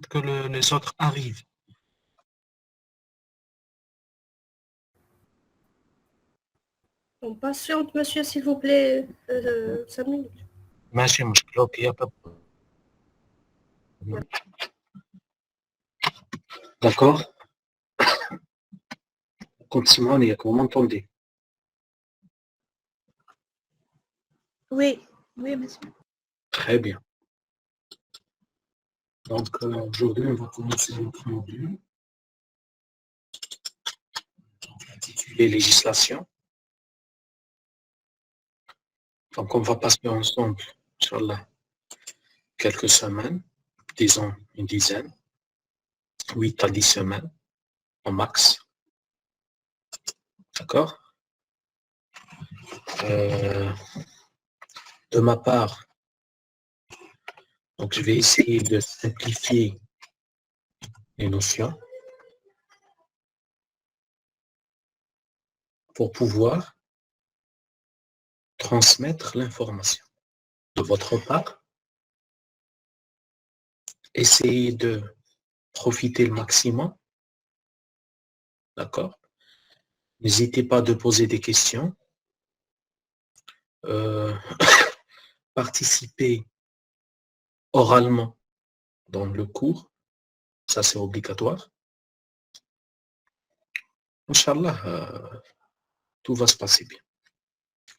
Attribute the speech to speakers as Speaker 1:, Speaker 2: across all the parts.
Speaker 1: que les autres arrivent.
Speaker 2: On patiente, monsieur, s'il vous plaît, 5 minutes.
Speaker 1: ماشي مشكلة اوكي D'accord. Comme Simone, vous m'entendez?
Speaker 2: Oui, oui, monsieur.
Speaker 1: Très bien. Donc aujourd'hui, on va commencer notre module intitulé législation. Donc on va passer ensemble, Inch'Allah, quelques semaines, disons une dizaine, 8 à 10 semaines au max. D'accord. De ma part, donc je vais essayer de simplifier les notions pour pouvoir transmettre l'information. De votre part, essayez de profiter le maximum. D'accord. N'hésitez pas de poser des questions. Participer oralement dans le cours, ça c'est obligatoire. Inch'Allah, tout va se passer bien.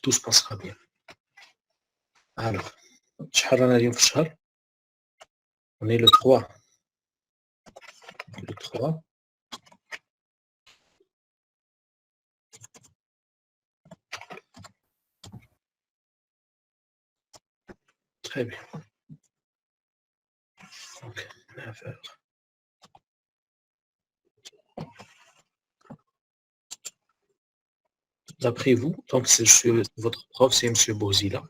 Speaker 1: Tout se passera bien. Alors, on est le 3. Le 3. Très bien. Donc, 9 heures. D'après vous, donc votre prof, c'est M. Bozila.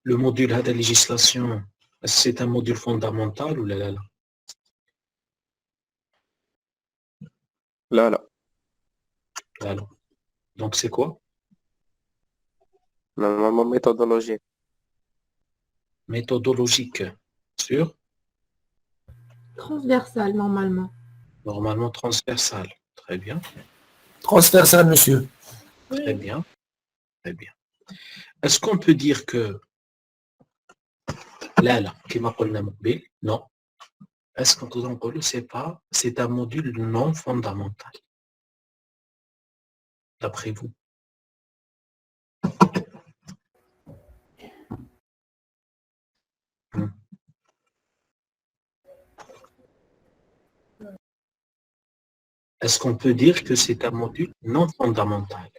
Speaker 1: Le module de législation, c'est un module fondamental ou là?
Speaker 3: لا.
Speaker 1: Alors, donc c'est quoi?
Speaker 3: Normalement méthodologie.
Speaker 1: Méthodologique. Sûr?
Speaker 4: Transversal, normalement.
Speaker 1: Normalement transversal. Très bien.
Speaker 5: Transversal, monsieur.
Speaker 1: Très bien. Très bien. Est-ce qu'on peut dire que là, qui m'a appelé mobile? Non. Est-ce qu'on peut dire c'est un module non fondamental? D'après vous? Est-ce qu'on peut dire que c'est un module non fondamental?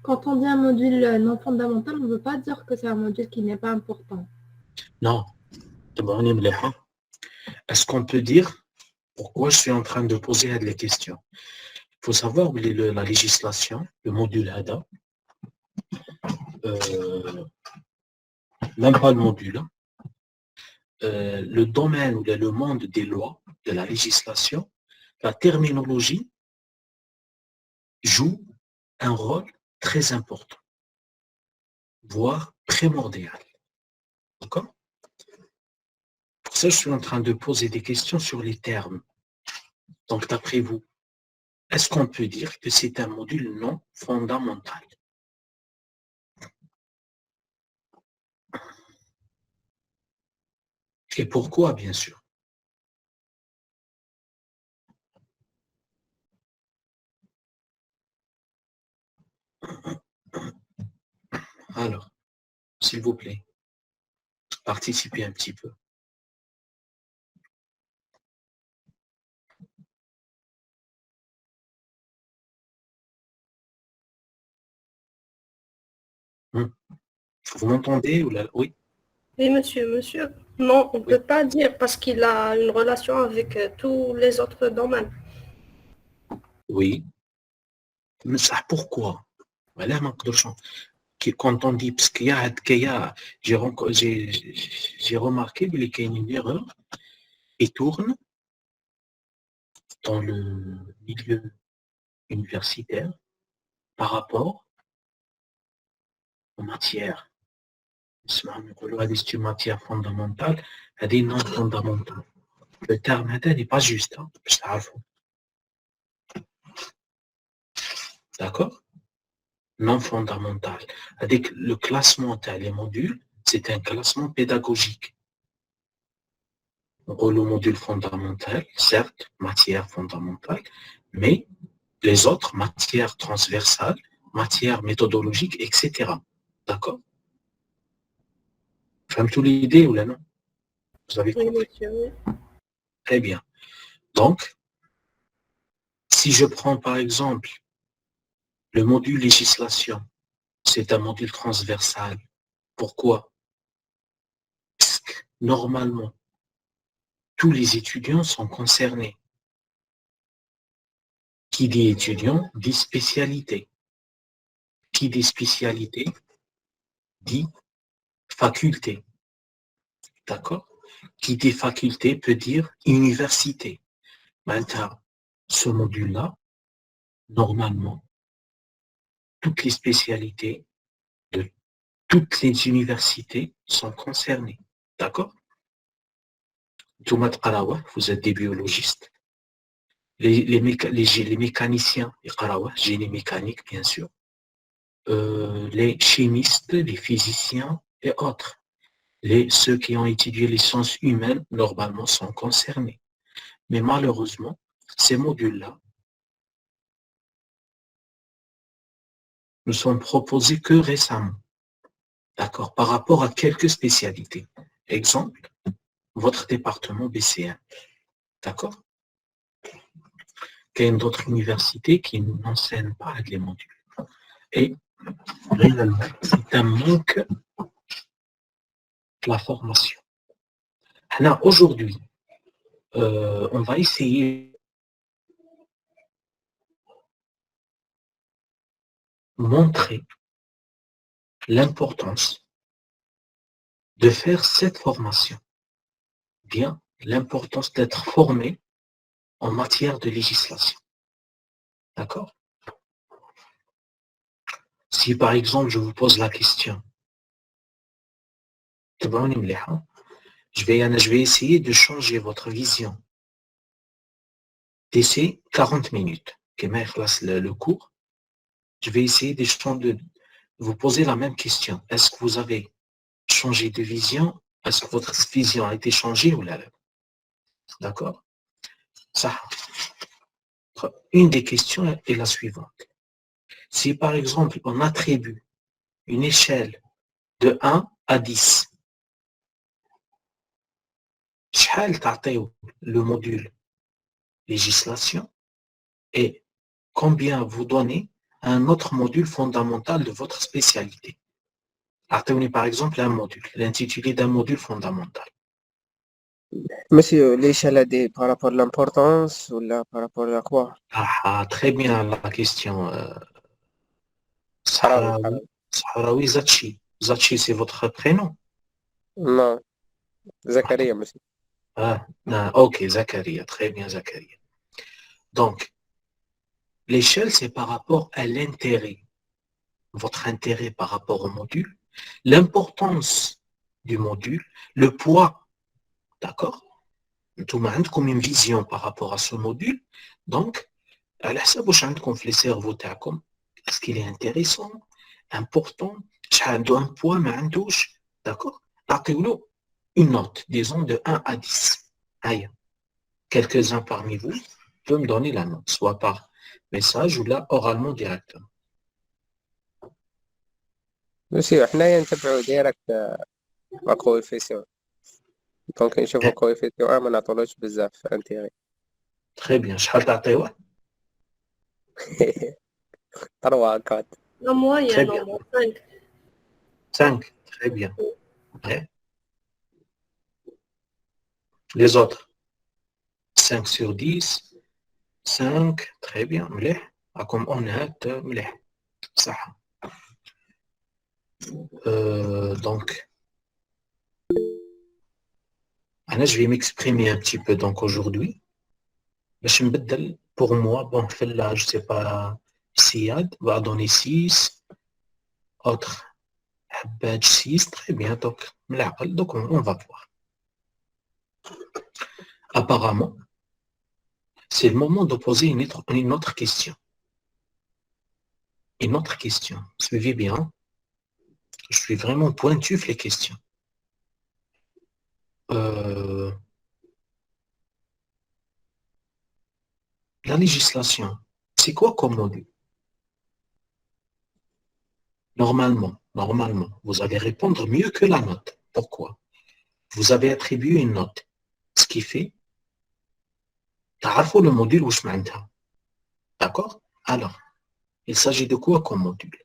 Speaker 4: Quand on dit un module non fondamental, on ne veut pas dire que c'est un module qui n'est pas important.
Speaker 1: Non. Est-ce qu'on peut dire pourquoi je suis en train de poser des questions? Il faut savoir la législation, le module HADA, même pas le module, le domaine ou le monde des lois, de la législation, la terminologie joue un rôle très important, voire primordial. D'accord? Pour ça, je suis en train de poser des questions sur les termes. Donc, d'après vous, est-ce qu'on peut dire que c'est un module non fondamental? Et pourquoi, bien sûr? Alors, s'il vous plaît, participez un petit peu. Vous m'entendez? Oui.
Speaker 2: Oui, monsieur. Non, on ne peut pas dire parce qu'il a une relation avec tous les autres domaines.
Speaker 1: Oui. Mais ça, pourquoi? Voilà, quand on dit, parce qu'il y a, j'ai remarqué qu'il y a une erreur qui tourne dans le milieu universitaire par rapport matière. C'est une matière fondamentale, elle est non fondamentale. Le terme n'est pas juste, hein, d'accord? Non fondamental. Avec le classement des modules, c'est un classement pédagogique. Le module fondamental, certes, matière fondamentale, mais les autres, matières transversales, matières méthodologiques, etc. D'accord? Femme toute l'idée ou là non? Vous avez
Speaker 2: Oui,
Speaker 1: compris?
Speaker 2: monsieur, oui.
Speaker 1: Très bien. Donc, si je prends par exemple le module législation, c'est un module transversal. Pourquoi? Parce que normalement, tous les étudiants sont concernés. Qui dit étudiant dit spécialité. Qui dit spécialité dit faculté. D'accord? Qui dit faculté peut dire université. Maintenant, ce module-là, normalement, toutes les spécialités de toutes les universités sont concernées. D'accord? Vous êtes des biologistes. Les mécaniciens, génie mécanique, bien sûr. Les chimistes, les physiciens et autres. Ceux qui ont étudié les sciences humaines, normalement, sont concernés. Mais malheureusement, ces modules-là ne sont proposés que récemment. D'accord? Par rapport à quelques spécialités. Exemple, votre département BC1. D'accord? Il y a d'autres universités qui n'enseignent pas les modules. Et réellement, c'est un manque de la formation. Alors, aujourd'hui, on va essayer de montrer l'importance de faire cette formation. Bien, l'importance d'être formé en matière de législation. D'accord? Si par exemple, je vous pose la question, je vais essayer de changer votre vision d'ici 40 minutes. Le cours, je vais essayer de vous poser la même question. Est-ce que vous avez changé de vision? Est-ce que votre vision a été changée ou là? D'accord? Ça. Une des questions est la suivante. Si par exemple, on attribue une échelle de 1 à 10, le module législation et combien vous donnez à un autre module fondamental de votre spécialité. Attendez par exemple un module, l'intitulé d'un module fondamental.
Speaker 3: Monsieur, l'échelle est par rapport à l'importance ou là, par rapport à quoi?
Speaker 1: Très bien la question.
Speaker 3: Harawi.
Speaker 1: Sahraoui Zachi. Zachi, c'est votre prénom?
Speaker 3: Non, Zakaria, monsieur.
Speaker 1: Ok, Zakaria. Très bien, Zakaria. Donc, l'échelle, c'est par rapport à l'intérêt. Votre intérêt par rapport au module, l'importance du module, le poids, d'accord? Tout le monde comme une vision par rapport à ce module. Donc, à la sabouche, comme les cerveaux, est-ce qu'il est intéressant, important, un poids, d'accord? Rappelez-vous une note, disons de 1 à 10. Aïe. Quelques-uns parmi vous peuvent me donner la note, soit par message ou là, oralement directement.
Speaker 3: Monsieur, حنايا نتبعوا ديريكت الكويفيسيون دونك نشوفوا الكويفيسيون ما نعطولوش بزاف انتيغي.
Speaker 1: Très bien. شحال تعطيوه؟
Speaker 3: 3 4.
Speaker 2: La moyenne,
Speaker 1: Très bien.
Speaker 2: au moins 5.
Speaker 1: 5. Très bien. Ouais. Les autres? 5 sur 10. 5. Très bien. مليح. راكم honnête. مليح. صح. Donc, je vais m'exprimer un petit peu donc aujourd'hui. باش نبدل pour moi, bon, là, je sais pas, Siad va donner 6, autre Badge 6, très bien. Donc on va voir. Apparemment, c'est le moment de poser une autre question. Une autre question. Suivez bien. Je suis vraiment pointu les questions. La législation, c'est quoi comme module? Normalement, vous allez répondre mieux que la note. Pourquoi? Vous avez attribué une note. Ce qui fait, تعرفوا le module واش معناتها. D'accord? Alors, il s'agit de quoi comme module?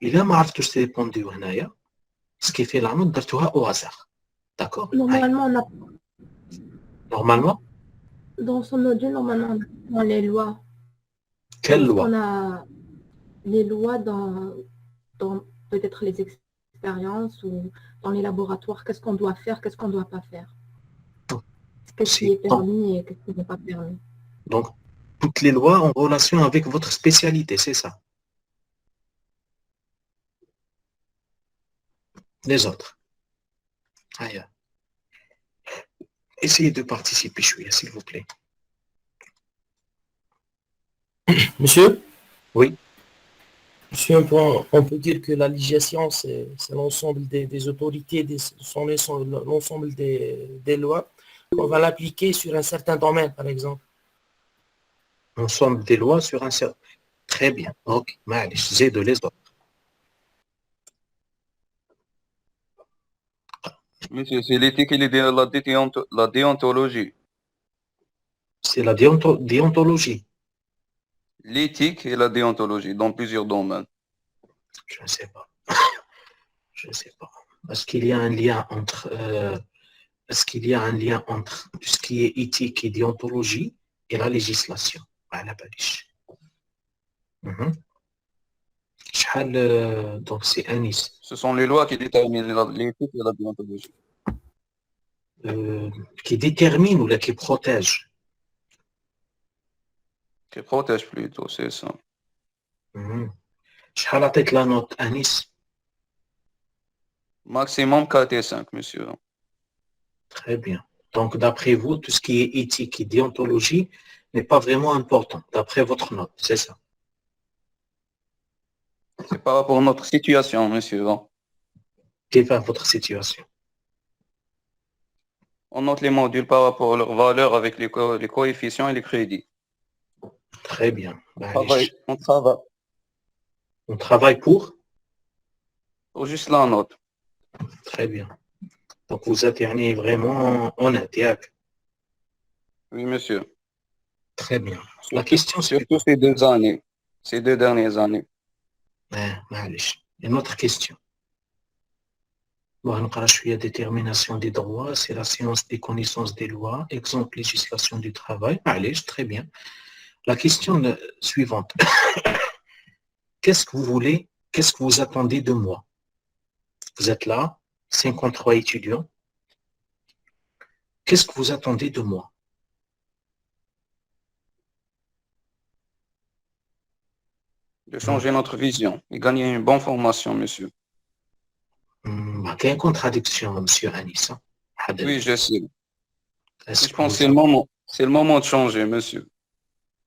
Speaker 1: إلا ما عرفتوش تريبونديو هنايا, ce qui fait la note درتوها au hasard. D'accord?
Speaker 4: Normalement, on a,
Speaker 1: Normalement,
Speaker 4: dans son module, normalement, on a les lois.
Speaker 1: quelle loi?
Speaker 4: On a les lois dans peut-être les expériences ou dans les laboratoires. Qu'est-ce qu'on doit faire, qu'est-ce qu'on ne doit pas faire. Qu'est-ce qui est permis et qu'est-ce qui n'est pas permis.
Speaker 1: Donc, toutes les lois en relation avec votre spécialité, c'est ça. Les autres. Aïe. Essayez de participer, s'il vous plaît.
Speaker 5: Monsieur?
Speaker 1: Oui.
Speaker 5: Monsieur, on peut dire que la législation, c'est l'ensemble des autorités, l'ensemble des lois. On va l'appliquer sur un certain domaine, par exemple.
Speaker 1: Ensemble des lois sur un certain... Très bien. Ok. J'ai de les autres.
Speaker 6: Monsieur, c'est l'éthique et la déontologie.
Speaker 1: C'est la déontologie.
Speaker 6: L'éthique et la déontologie dans plusieurs domaines.
Speaker 1: Je ne sais pas. Je ne sais pas. Est-ce qu'il y a un lien entre... Est-ce qu'il y a un lien entre tout ce qui est éthique et déontologie et la législation? Donc c'est Anis.
Speaker 6: Ce sont les lois qui déterminent l'éthique et la déontologie.
Speaker 1: Qui déterminent ou là, qui protègent?
Speaker 6: Qui protègent plutôt, c'est ça.
Speaker 1: شحال عطيت la note Anis?
Speaker 6: Maximum 4 et 5, monsieur.
Speaker 1: Très bien. Donc, d'après vous, tout ce qui est éthique et déontologie n'est pas vraiment important, d'après votre note, c'est ça?
Speaker 6: C'est par rapport à notre situation, monsieur.
Speaker 1: Quelle est votre situation?
Speaker 6: On note les modules par rapport à leur valeur avec les coefficients et les crédits.
Speaker 1: Très bien.
Speaker 6: On travaille.
Speaker 1: On travaille pour?
Speaker 6: Pour juste la note.
Speaker 1: Très bien. Donc, vous atteignez vraiment honnête.
Speaker 6: Oui, monsieur.
Speaker 1: Très bien. La question, c'est...
Speaker 6: Surtout ces 2 années. Ces 2 dernières années.
Speaker 1: Une autre question. Bon, détermination des droits, c'est la science des connaissances des lois, exemple législation du travail. Allez, très bien. La question suivante. Qu'est-ce que vous voulez, qu'est-ce que vous attendez de moi? Vous êtes là, 53 étudiants. Qu'est-ce que vous attendez de moi?
Speaker 6: De changer notre vision et gagner une bonne formation, monsieur.
Speaker 1: Il y a une contradiction, monsieur Anis.
Speaker 6: Oui, je sais. Je pense que c'est le moment de changer, monsieur.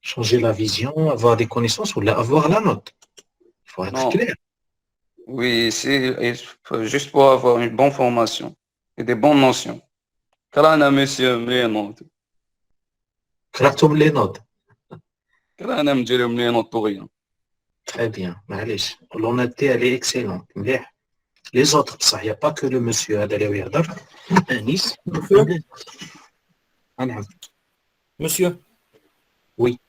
Speaker 1: Changer la vision, avoir des connaissances ou avoir la note. Il faut être clair.
Speaker 6: Oui, c'est juste pour avoir une bonne formation et des bonnes notions. Krana, monsieur, les notes.
Speaker 1: Kratom les notes.
Speaker 6: Krana, les notes pour rien.
Speaker 1: Très bien. L'honnêteté, elle est excellente. Les autres, ça, il n'y a pas que le monsieur Adalé Anis.
Speaker 5: Monsieur.
Speaker 1: Oui.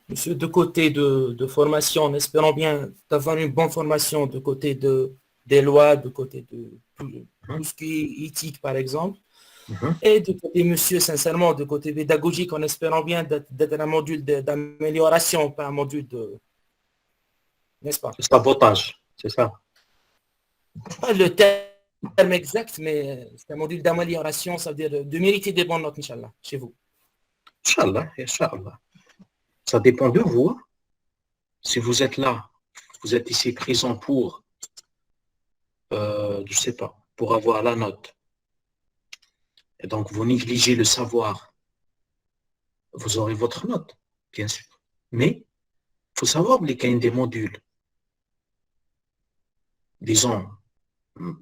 Speaker 5: Monsieur, de côté de formation, en espérant bien d'avoir une bonne formation de côté des lois, de côté de tout ce qui est éthique, par exemple, et de côté, monsieur, sincèrement, de côté pédagogique, en espérant bien d'être un module d'amélioration, pas un module de... N'est-ce pas?
Speaker 1: Sabotage, c'est ça?
Speaker 5: Pas le terme exact, mais c'est un module d'amélioration, ça veut dire de mériter des bonnes notes, Inch'Allah, chez vous.
Speaker 1: Inch'Allah, Inch'Allah. Ça dépend de vous. Si vous êtes là, vous êtes ici présent pour je ne sais pas, pour avoir la note. Et donc, vous négligez le savoir. Vous aurez votre note, bien sûr. Mais, il faut savoir qu'il y a des modules, disons,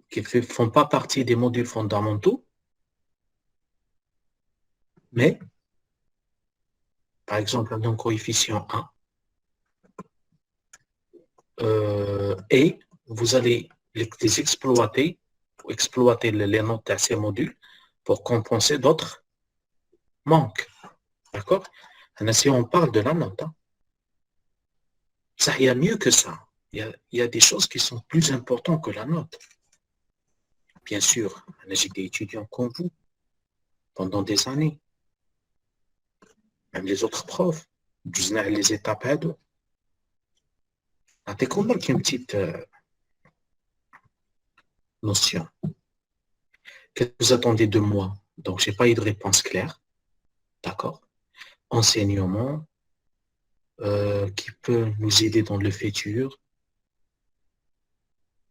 Speaker 1: qui ne font pas partie des modules fondamentaux, mais, par exemple, un coefficient 1, et vous allez les exploiter, les notes à ces modules pour compenser d'autres manques. D'accord? Si on parle de la note, ça, il y a mieux que ça. Il y a des choses qui sont plus importantes que la note. Bien sûr, j'ai des étudiants comme vous pendant des années. Même les autres profs, les étapes à deux. T'es combien une petite notion. Qu'est-ce que vous attendez de moi? Donc, je n'ai pas eu de réponse claire. D'accord? Enseignement qui peut nous aider dans le futur,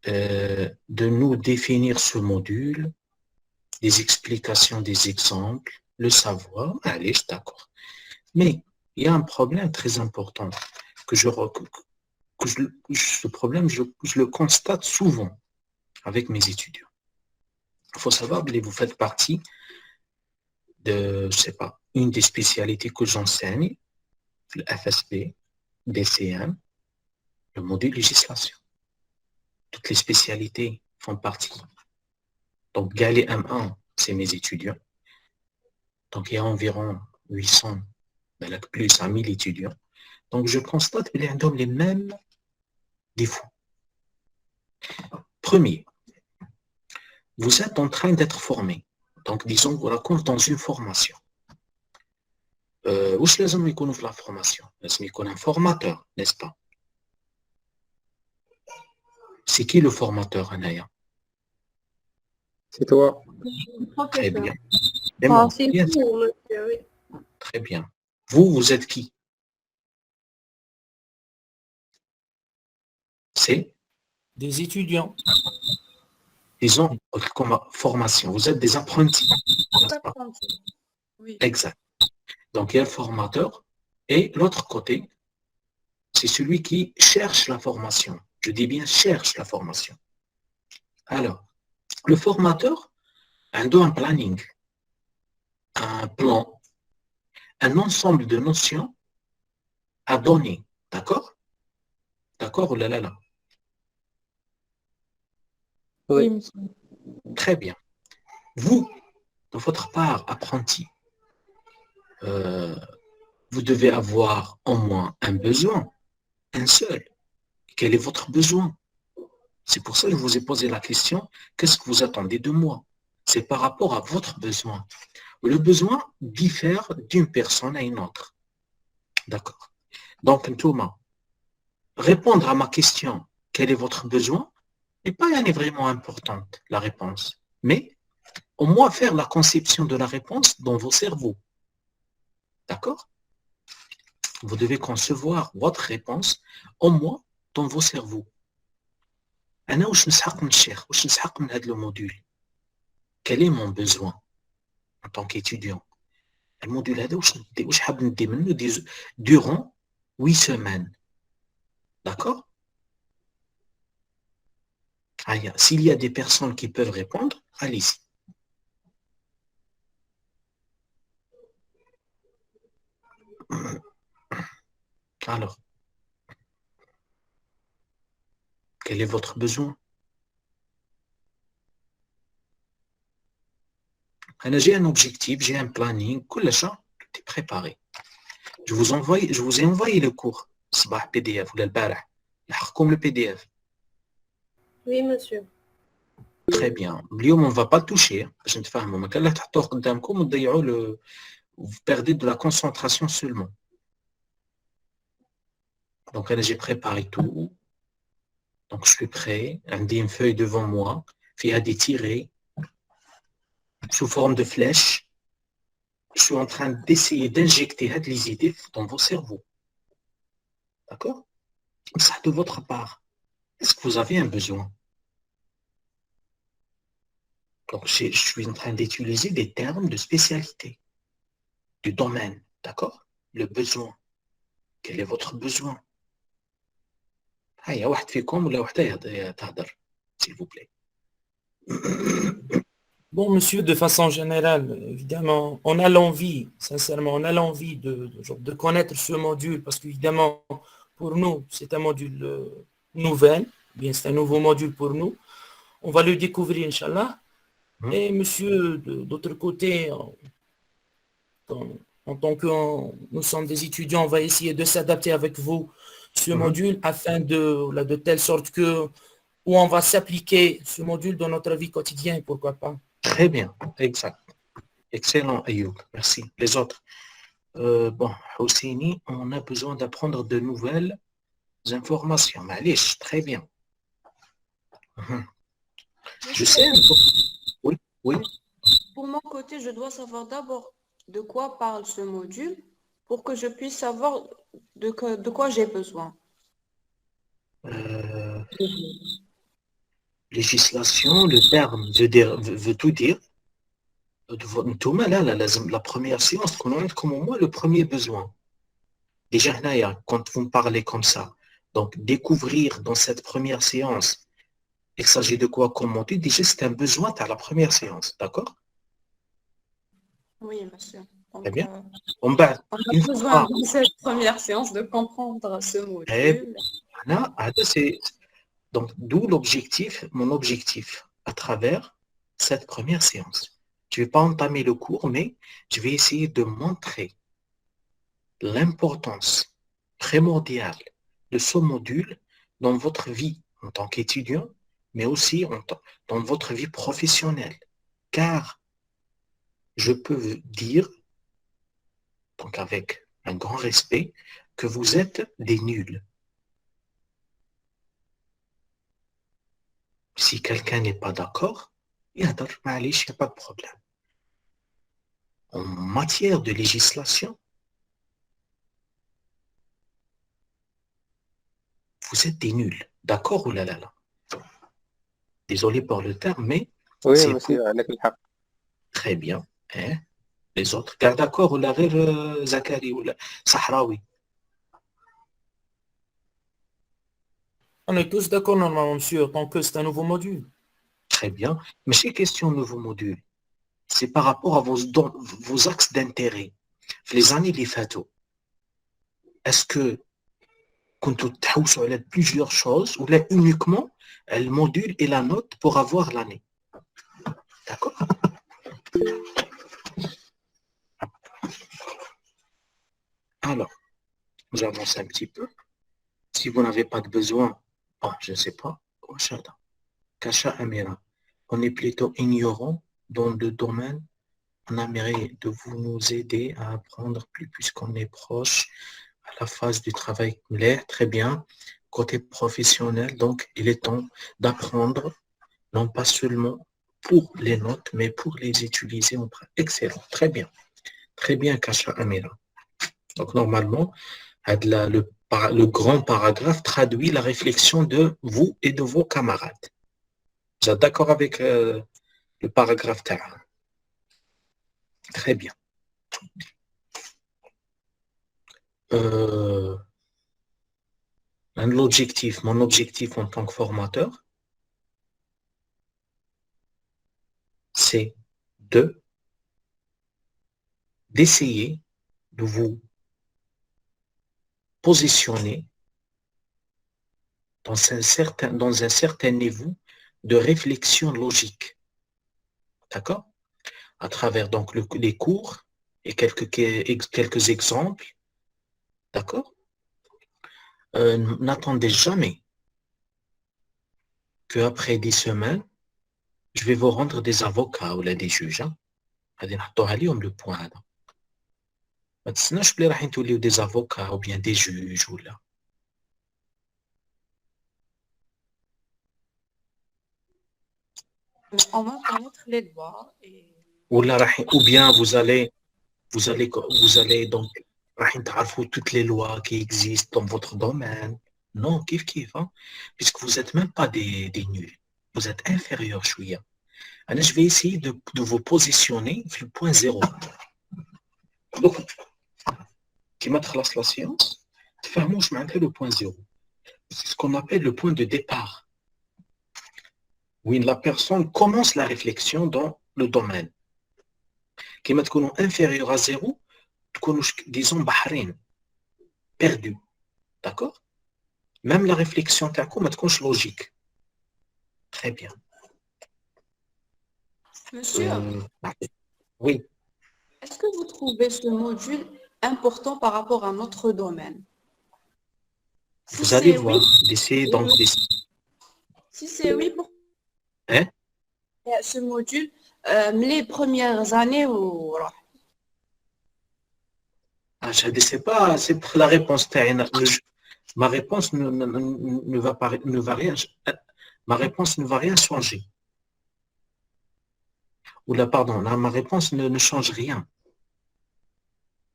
Speaker 1: de nous définir ce module, des explications, des exemples, le savoir. Allez, je suis d'accord. Mais il y a un problème très important ce problème, je le constate souvent avec mes étudiants. Il faut savoir que vous faites partie de, je sais pas, une des spécialités que j'enseigne, le FSB, BCM, le module législation. Toutes les spécialités font partie. Donc, Galé M1, c'est mes étudiants. Donc, il y a environ 800, plus à 1000 étudiants. Donc, je constate qu'ils ont les mêmes défauts. Premier, vous êtes en train d'être formé. Donc, disons, vous racontez dans une formation. Où est-ce que vous la formation? Est-ce qu'il y a un formateur, n'est-ce pas? C'est qui le formateur, Anaya?
Speaker 3: C'est toi.
Speaker 1: Très bien.
Speaker 2: C'est vous, monsieur, oui.
Speaker 1: Très bien. Vous êtes qui? C'est?
Speaker 5: Des étudiants.
Speaker 1: Disons, comme formation. Vous êtes des apprentis.
Speaker 2: Oui.
Speaker 1: Exact. Donc, il y a le formateur. Et l'autre côté, c'est celui qui cherche la formation. Je dis bien cherche la formation. Alors, le formateur a un planning, un plan, un ensemble de notions à donner. D'accord? D'accord ou là?
Speaker 3: Oui.
Speaker 1: Très bien. Vous, de votre part, apprenti, vous devez avoir au moins un besoin, un seul. Quel est votre besoin? C'est pour ça que je vous ai posé la question, qu'est-ce que vous attendez de moi? C'est par rapport à votre besoin. Le besoin diffère d'une personne à une autre. D'accord? Donc, Thomas, répondre à ma question, quel est votre besoin, n'est pas vraiment importante, la réponse. Mais, au moins faire la conception de la réponse dans vos cerveaux. D'accord? Vous devez concevoir votre réponse, au moins dans vos cerveaux. أنا واش نسحق من الشيخ واش نسحق من هذا الموديول quel est mon besoin en tant qu'étudiant الموديول هذا واش حاب ندي منه durant 8 semaines d'accord s'il y a des personnes qui peuvent répondre allez-y alors quel est votre besoin? J'ai un objectif, j'ai un planning, tout est préparé. Je vous ai envoyé le cours, صباح PDF ولا البارح لحقكم le PDF.
Speaker 2: Oui, monsieur.
Speaker 1: Très bien. اليوم on ne va pas le toucher باش نتفاهموا ما كان لا تحطوه قدامكم وتضيعوا vous perdez de la concentration seulement. Donc là j'ai préparé tout. Donc je suis prêt, j'ai une feuille devant moi, il y a des tirets sous forme de flèches. Je suis en train d'essayer d'injecter les idées dans vos cerveaux. D'accord? Ça de votre part. Est-ce que vous avez un besoin? Donc, je suis en train d'utiliser des termes de spécialité, du domaine, d'accord? Le besoin. Quel est votre besoin? هيا واحد فيكم ولا وحده تهضر s'il vous plaît.
Speaker 5: Bon, monsieur, de façon générale, évidemment, on a l'envie, sincèrement, on a l'envie de connaître ce module parce qu'évidemment, pour nous, c'est un module nouvel, bien c'est un nouveau module pour nous. On va le découvrir, Inch'Allah. Et monsieur, d'autre côté, en tant que nous sommes des étudiants, on va essayer de s'adapter avec vous ce module afin de telle sorte que où on va s'appliquer ce module dans notre vie quotidienne, pourquoi pas.
Speaker 1: Très bien, exact. Excellent, Ayoub. Merci. Les autres. Bon, Hosseini, on a besoin d'apprendre de nouvelles informations. Malish, très bien. Je sais un peu. Oui, oui.
Speaker 7: Pour mon côté, je dois savoir d'abord de quoi parle ce module pour que je puisse savoir de quoi j'ai besoin.
Speaker 1: Législation, le terme veut tout dire. La première séance, comme moi, le premier besoin. Déjà, quand vous me parlez comme ça, donc découvrir dans cette première séance, il s'agit de quoi commenter, déjà c'est un besoin à la première séance, d'accord?
Speaker 7: Oui, monsieur. Donc,
Speaker 1: Très bien.
Speaker 7: on a besoin de cette première séance de comprendre ce module.
Speaker 1: Donc, d'où l'objectif, mon objectif, à travers cette première séance. Je ne vais pas entamer le cours, mais je vais essayer de montrer l'importance primordiale de ce module dans votre vie en tant qu'étudiant, mais aussi dans votre vie professionnelle. Car je peux dire, donc avec un grand respect, que vous êtes des nuls. Si quelqu'un n'est pas d'accord, il n'y a pas de problème. En matière de législation, vous êtes des nuls. D'accord ou là? Désolé pour le terme, mais
Speaker 3: oui, monsieur,
Speaker 1: très bien. Hein? Les autres, d'accord ou là, Zakari ou Sahraoui?
Speaker 5: On est tous d'accord normalement, monsieur, tant que c'est un nouveau module.
Speaker 1: Très bien. Mais ces questions nouveau module, c'est par rapport à vos axes d'intérêt. Les années les fatos, est-ce que quand tu as plusieurs choses ou là uniquement le module et la note pour avoir l'année? D'accord? Alors, j'avance un petit peu. Si vous n'avez pas de besoin, je ne sais pas, Kasha Amira, on est plutôt ignorant dans le domaine. On aimerait de vous nous aider à apprendre plus puisqu'on est proche à la phase du travail. Très bien. Côté professionnel, donc il est temps d'apprendre, non pas seulement pour les notes, mais pour les utiliser en pratique. Excellent. Très bien. Très bien, Kasha Amira. Donc normalement, le grand paragraphe traduit la réflexion de vous et de vos camarades. Vous êtes d'accord avec le paragraphe Tara? Très bien. Mon objectif en tant que formateur, c'est d'essayer de vous positionner dans un certain niveau de réflexion logique. D'accord? À travers donc les cours et quelques exemples. D'accord? N'attendez jamais qu'après 10 semaines, je vais vous rendre des avocats ou des juges. غادي نحطوا عليهم le point هذا. ما تستناش بلي راح توليو des avocats ou bien des juges ولا.
Speaker 7: On va connaître les lois et...
Speaker 1: ou bien vous allez donc toutes les lois qui existent dans votre domaine. Non, kiff, hein, puisque vous n'êtes même pas des nuls. Vous êtes inférieurs, chouïa. Alors, je vais essayer de vous positionner sur le point 0. Donc, qui m'intéresse la science, fermons le point 0. C'est ce qu'on appelle le point de départ. Oui, la personne commence la réflexion dans le domaine. Qui m'a inférieur à 0, disons, bahrein, perdu. D'accord? Même la réflexion est logique. Très bien.
Speaker 7: Monsieur,
Speaker 1: oui.
Speaker 7: est-ce que vous trouvez ce module important par rapport à notre domaine?
Speaker 1: Vous allez voir.
Speaker 7: Si c'est oui, pour
Speaker 1: hein?
Speaker 7: ce module, les premières années ou...
Speaker 1: Je ne sais pas, c'est pour la réponse. Ma réponse ne va rien. Ma réponse ne va rien changer. Ou là, pardon, là, ma réponse ne change rien.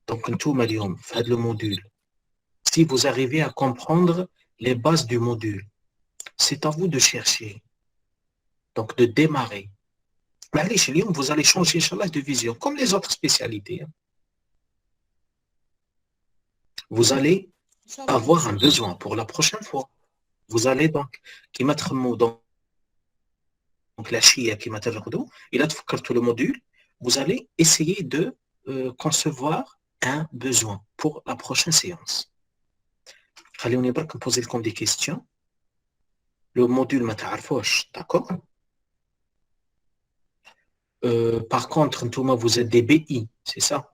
Speaker 1: Donc, tout Malium, faites le module. Si vous arrivez à comprendre les bases du module, c'est à vous de chercher. Donc, de démarrer. Mais allez, chez Lyon, vous allez changer, Inch'Allah, de vision, comme les autres spécialités. Vous allez avoir un besoin pour la prochaine fois. Vous allez donc, qui mettre mot donc la chia qui m'a il a tout le module, vous allez essayer de concevoir un besoin pour la prochaine séance. Allez, on est pas qu'à poser comme des questions. Le module m'at'arfosh, d'accord? Par contre, Ntouma, vous êtes des BI, c'est ça?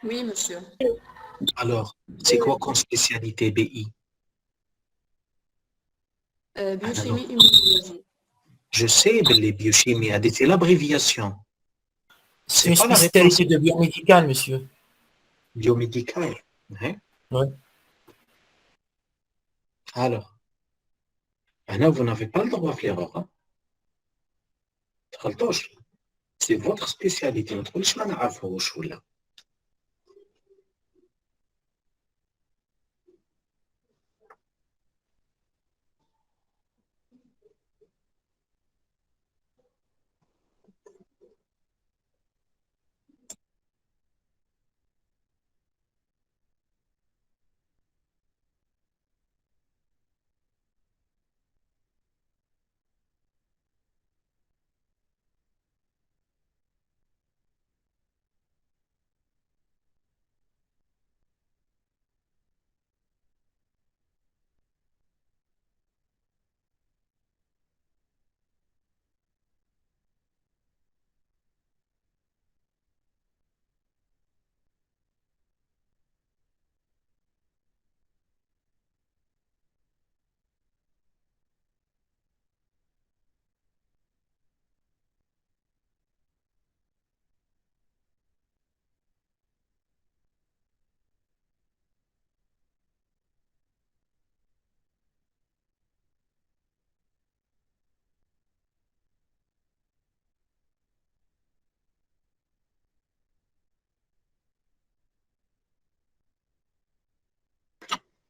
Speaker 7: Oui, monsieur.
Speaker 1: Alors, c'est quoi comme spécialité BI?
Speaker 7: Biochimie et immunologie.
Speaker 1: Je sais, les biochimies, c'est l'abréviation.
Speaker 5: C'est une spécialité de biomédical, monsieur.
Speaker 1: Biomédical. Hein?
Speaker 5: Oui.
Speaker 1: Alors, maintenant, vous n'avez pas le droit de faire l'erreur. Hein? C'est votre spécialité.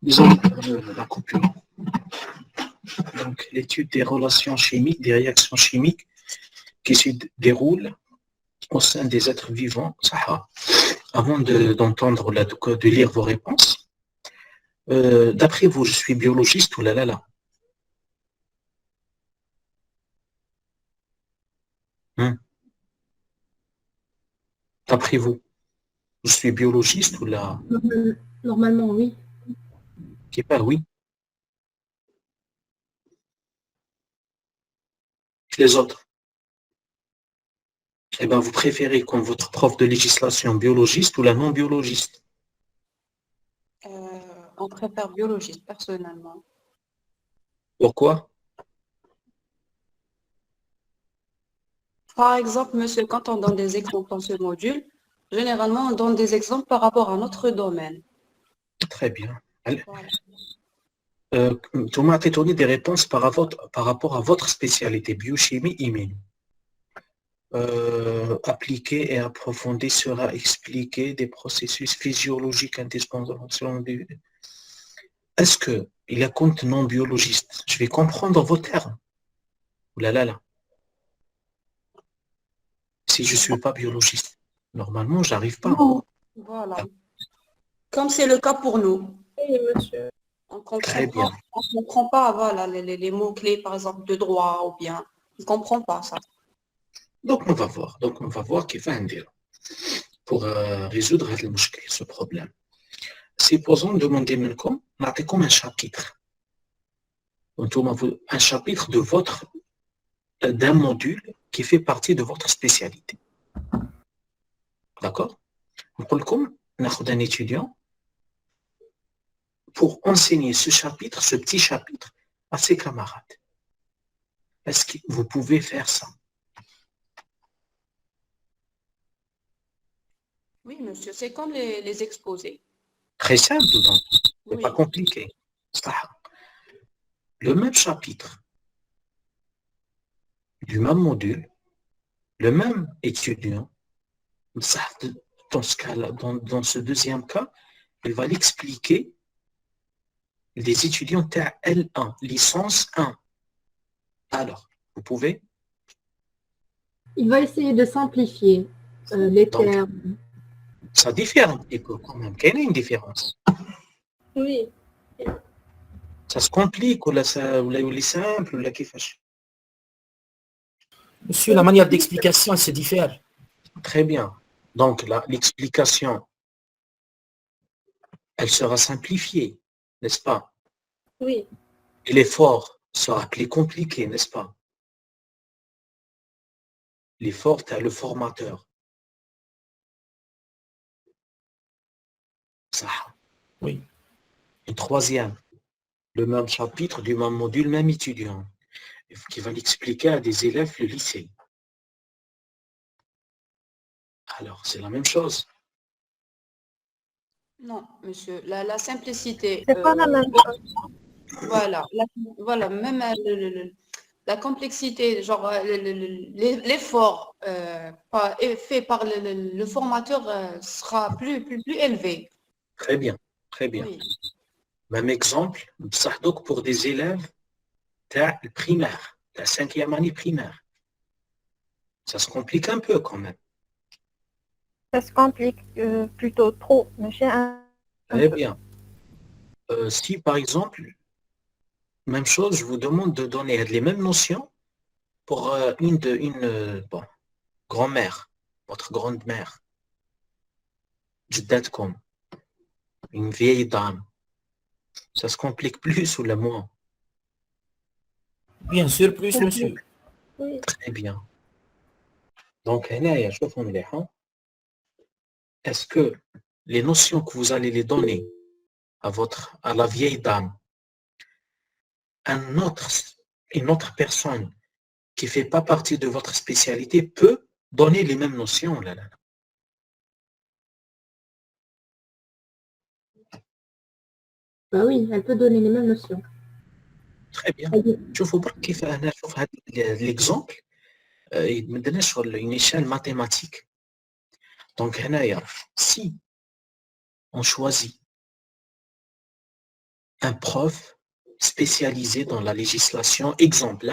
Speaker 1: Désolé pour la coupure. Donc, l'étude des relations chimiques, des réactions chimiques qui se déroulent au sein des êtres vivants. Avant d'entendre, de lire vos réponses, d'après vous, je suis biologiste ou là. D'après vous, je suis biologiste ou là?
Speaker 4: Normalement, oui.
Speaker 1: Qui parle, oui. Les autres. Eh bien, vous préférez comme votre prof de législation biologiste ou la non-biologiste?
Speaker 7: On préfère biologiste, personnellement.
Speaker 1: Pourquoi?
Speaker 7: Par exemple, monsieur, quand on donne des exemples dans ce module, généralement, on donne des exemples par rapport à notre domaine.
Speaker 1: Très bien.
Speaker 7: Voilà.
Speaker 1: Tu m'as donné des réponses par rapport à votre spécialité, biochimie immune. Appliquer et approfondir sera expliquer des processus physiologiques indispensables. Est-ce qu'il y a compte non biologiste? Je vais comprendre vos termes. Là, là, là. Si je ne suis pas biologiste, normalement, j'arrive pas.
Speaker 7: Voilà. Comme c'est le cas pour nous.
Speaker 2: Oui, monsieur.
Speaker 1: Très bien.
Speaker 7: On ne comprend pas voilà, les mots-clés, par exemple, de droit ou bien. On ne comprend pas ça.
Speaker 1: Donc, on va voir. Qu'il va dire pour résoudre ce problème. Supposons demander comme un chapitre. Un chapitre d'un module qui fait partie de votre spécialité. D'accord? Comme un étudiant pour enseigner ce petit chapitre à ses camarades. Est-ce que vous pouvez faire ça?
Speaker 7: Oui, monsieur, c'est comme les exposés.
Speaker 1: Très simple, donc. C'est
Speaker 7: Oui.
Speaker 1: pas compliqué. Le même chapitre, du même module, le même étudiant, dans ce cas-là, dans ce deuxième cas, il va l'expliquer des étudiants L1, licence 1. Alors, vous pouvez?
Speaker 4: Il va essayer de simplifier les termes.
Speaker 1: Ça diffère un petit peu quand même. Quelle est une différence?
Speaker 2: Oui.
Speaker 1: Ça se complique ou là, il est simple ou là qui fâche?
Speaker 5: Monsieur, la manière d'explication, elle se diffère.
Speaker 1: Très bien. Donc là, l'explication, elle sera simplifiée, n'est-ce pas?
Speaker 2: Oui.
Speaker 1: Et l'effort sera plus compliqué, n'est-ce pas? L'effort, tu as le formateur. Ça.
Speaker 5: Oui.
Speaker 1: Et troisième, le même chapitre, du même module, même étudiant, qui va l'expliquer à des élèves le lycée. Alors, c'est la même chose.
Speaker 7: Non, monsieur, la simplicité.
Speaker 2: C'est pas la même chose.
Speaker 7: Voilà, même la complexité, genre l'effort fait par le formateur sera plus élevé.
Speaker 1: Très bien, très bien.
Speaker 7: Oui.
Speaker 1: Même exemple, donc pour des élèves primaire, la 5e année primaire. Ça se complique un peu quand même.
Speaker 8: Ça se complique plutôt trop, monsieur.
Speaker 1: Très bien. Si par exemple, même chose, je vous demande de donner les mêmes notions pour une grand-mère, votre grande-mère, comme une vieille dame. Ça se complique plus ou moins?
Speaker 5: Bien sûr, plus, monsieur.
Speaker 2: Oui.
Speaker 1: Très bien. Donc, est-ce que les notions que vous allez les donner à la vieille dame, une autre personne qui ne fait pas partie de votre spécialité peut donner les mêmes notions là.
Speaker 4: Bah oui, elle peut donner les mêmes notions.
Speaker 1: Très bien. Je vous montre l'exemple maintenant sur une échelle mathématique. Donc, si on choisit un prof spécialisé dans la législation, exemple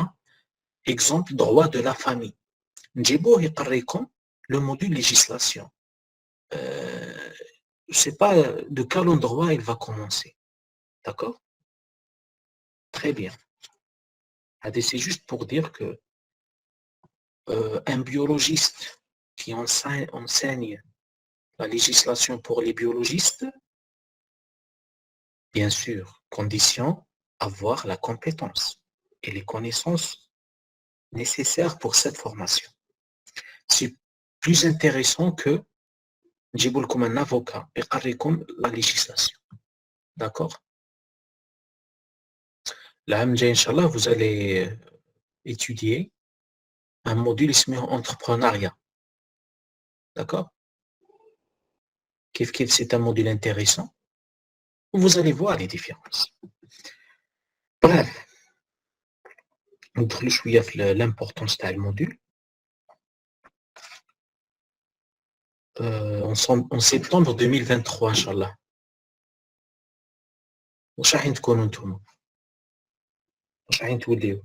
Speaker 1: droit de la famille. Njibo le module législation. Je ne sais pas de quel endroit il va commencer. D'accord? Très bien. C'est juste pour dire que un biologiste qui enseigne la législation pour les biologistes, bien sûr, condition, avoir la compétence et les connaissances nécessaires pour cette formation. C'est plus intéressant que Djiboul comme un avocat et comme la législation. D'accord? Là, Inch'Allah, vous allez étudier un module entrepreneuriat. D'accord? C'est un module intéressant. Vous allez voir les différences. Bref, ندخلوا شوية في l'importance تاع الموديل. En septembre 2023 Inch'Allah. واش راح تكونوا نتوما؟ واش راح توليو؟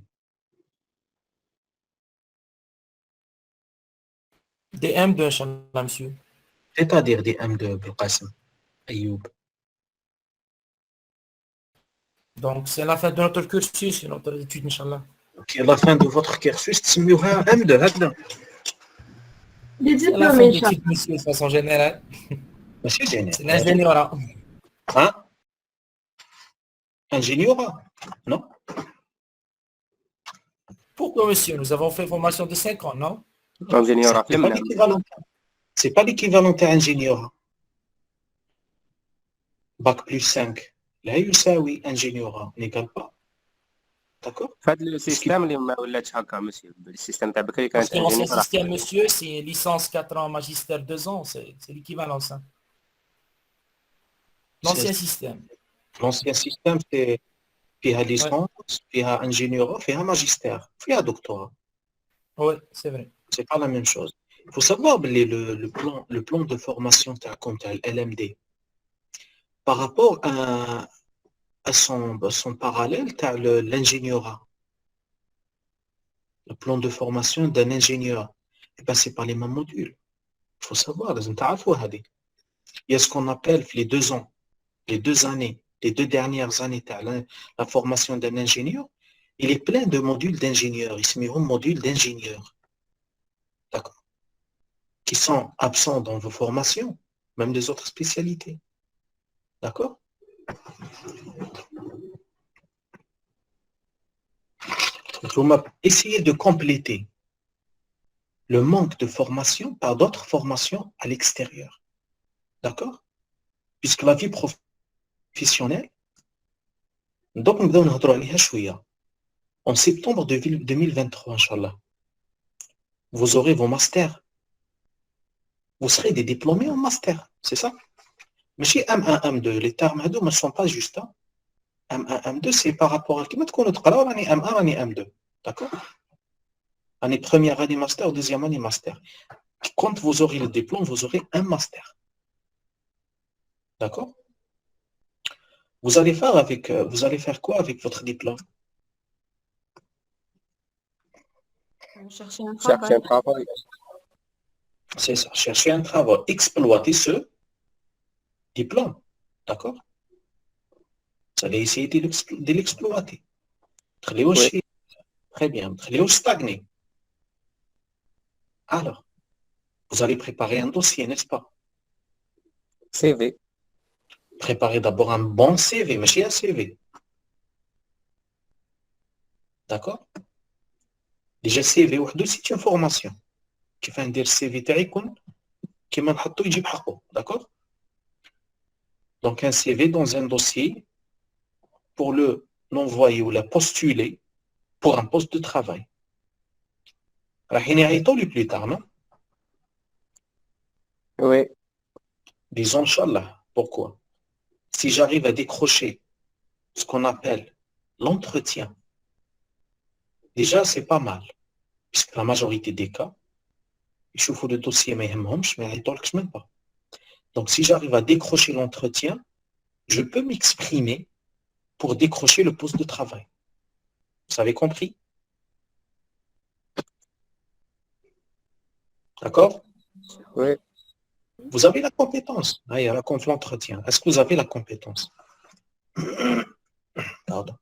Speaker 5: Des M2, Inch'Allah, monsieur.
Speaker 1: C'est-à-dire des M2 بالقاسم Ayoub.
Speaker 5: Donc, c'est la fin de notre cursus, c'est notre étude, Inch'Allah.
Speaker 1: Ok, à la fin de votre cursus تسميوها M2 هكذا.
Speaker 4: Les
Speaker 5: C'est la fin
Speaker 4: diplômés,
Speaker 5: de l'étude, monsieur, de façon générale.
Speaker 1: ماشي génial.
Speaker 5: C'est l'ingénieura.
Speaker 1: Hein? Ingénieur? Non?
Speaker 5: Pourquoi, monsieur? Nous avons fait formation de 5 ans, non?
Speaker 3: ingénieur
Speaker 1: C'est pas l'équivalent. C'est pas l'équivalent d'ingénieur. Bac plus 5. لا يساوي ingénieur. n'égale pas. D'accord?
Speaker 3: في هذا السيستم اللي ما ولاتش هكا مسيو السيستم تاع بكري
Speaker 5: Parce
Speaker 3: كانت
Speaker 5: que l'ancien
Speaker 3: انجينيور
Speaker 5: système, monsieur, c'est licence 4 ans, magistère 2 ans, c'est l'équivalent, ça. L'ancien système.
Speaker 1: L'ancien système, c'est فيها licence, فيها ingénieur, فيها magistère, فيها doctorat.
Speaker 5: Oui, c'est vrai.
Speaker 1: C'est pas la même chose. Il faut savoir le plan de formation comme LMD par rapport à son parallèle, tu as l'ingénieura. Le plan de formation d'un ingénieur est passé par les mêmes modules. Il faut savoir, il y a ce qu'on appelle les 2 ans, les 2 années, les 2 dernières années, la formation d'un ingénieur, il est plein de modules d'ingénieurs. Ils se mettent modules d'ingénieurs. D'accord? Qui sont absents dans vos formations, même des autres spécialités. D'accord? Il faut essayer de compléter le manque de formation par d'autres formations à l'extérieur. D'accord? Puisque la vie professionnelle, donc nous devons نهضروا شوية. En septembre 2023, Inch'Allah, vous aurez vos masters. Vous serez des diplômés en master, c'est ça? Mais chez M1, M2, les termes ne sont pas justes. M1, M2, c'est par rapport à qui تكونوا تقراو راني M1 راني M2. D'accord? Année première année master, deuxième année master. Quand vous aurez le diplôme, vous aurez un master. D'accord? Vous allez faire quoi avec votre diplôme?
Speaker 7: Chercher un
Speaker 3: chercher un
Speaker 7: travail.
Speaker 3: travail
Speaker 1: C'est ça, chercher un travail, exploiter ce diplôme. D'accord? Vous allez essayer de l'exploiter.
Speaker 3: Oui.
Speaker 1: Très bien. Stagner. Alors, vous allez préparer un dossier, n'est-ce pas?
Speaker 3: CV
Speaker 1: Préparez d'abord un bon CV, mais chez un CV. D'accord? Déjà CV وحده c'est une formation. كيف ندير السي تاعي يكون كيما نحطو يجيب حقه. D'accord? Donc un CV dans un dossier pour l'envoyer ou la postuler pour un poste de travail. رايحين يعيطوا لي plus tard, non?
Speaker 3: Oui.
Speaker 1: Disons Inch'Allah. Pourquoi? Si j'arrive à décrocher ce qu'on appelle l'entretien, déjà c'est pas mal. Puisque la majorité des cas, ils chauffent le dossier, mais ils même pas. Donc si j'arrive à décrocher l'entretien, je peux m'exprimer pour décrocher le poste de travail. Vous avez compris? D'accord?
Speaker 3: Oui.
Speaker 1: Vous avez la compétence. Ah, il y a l'entretien. Est-ce que vous avez la compétence? Pardon.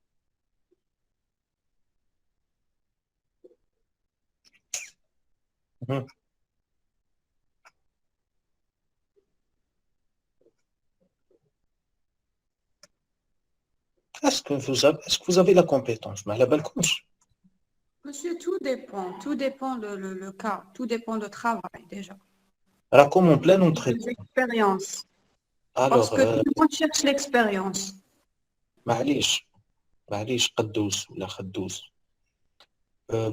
Speaker 1: Est-ce que vous avez la compétence? Mais la balle couche.
Speaker 7: Monsieur, tout dépend le cas, tout dépend du travail déjà.
Speaker 1: Alors, comme en plein
Speaker 7: Des
Speaker 1: entretien.
Speaker 7: expériences.
Speaker 1: Alors,
Speaker 7: Parce que tout le monde cherche l'expérience.
Speaker 1: معليش قدوس ولا خدوس.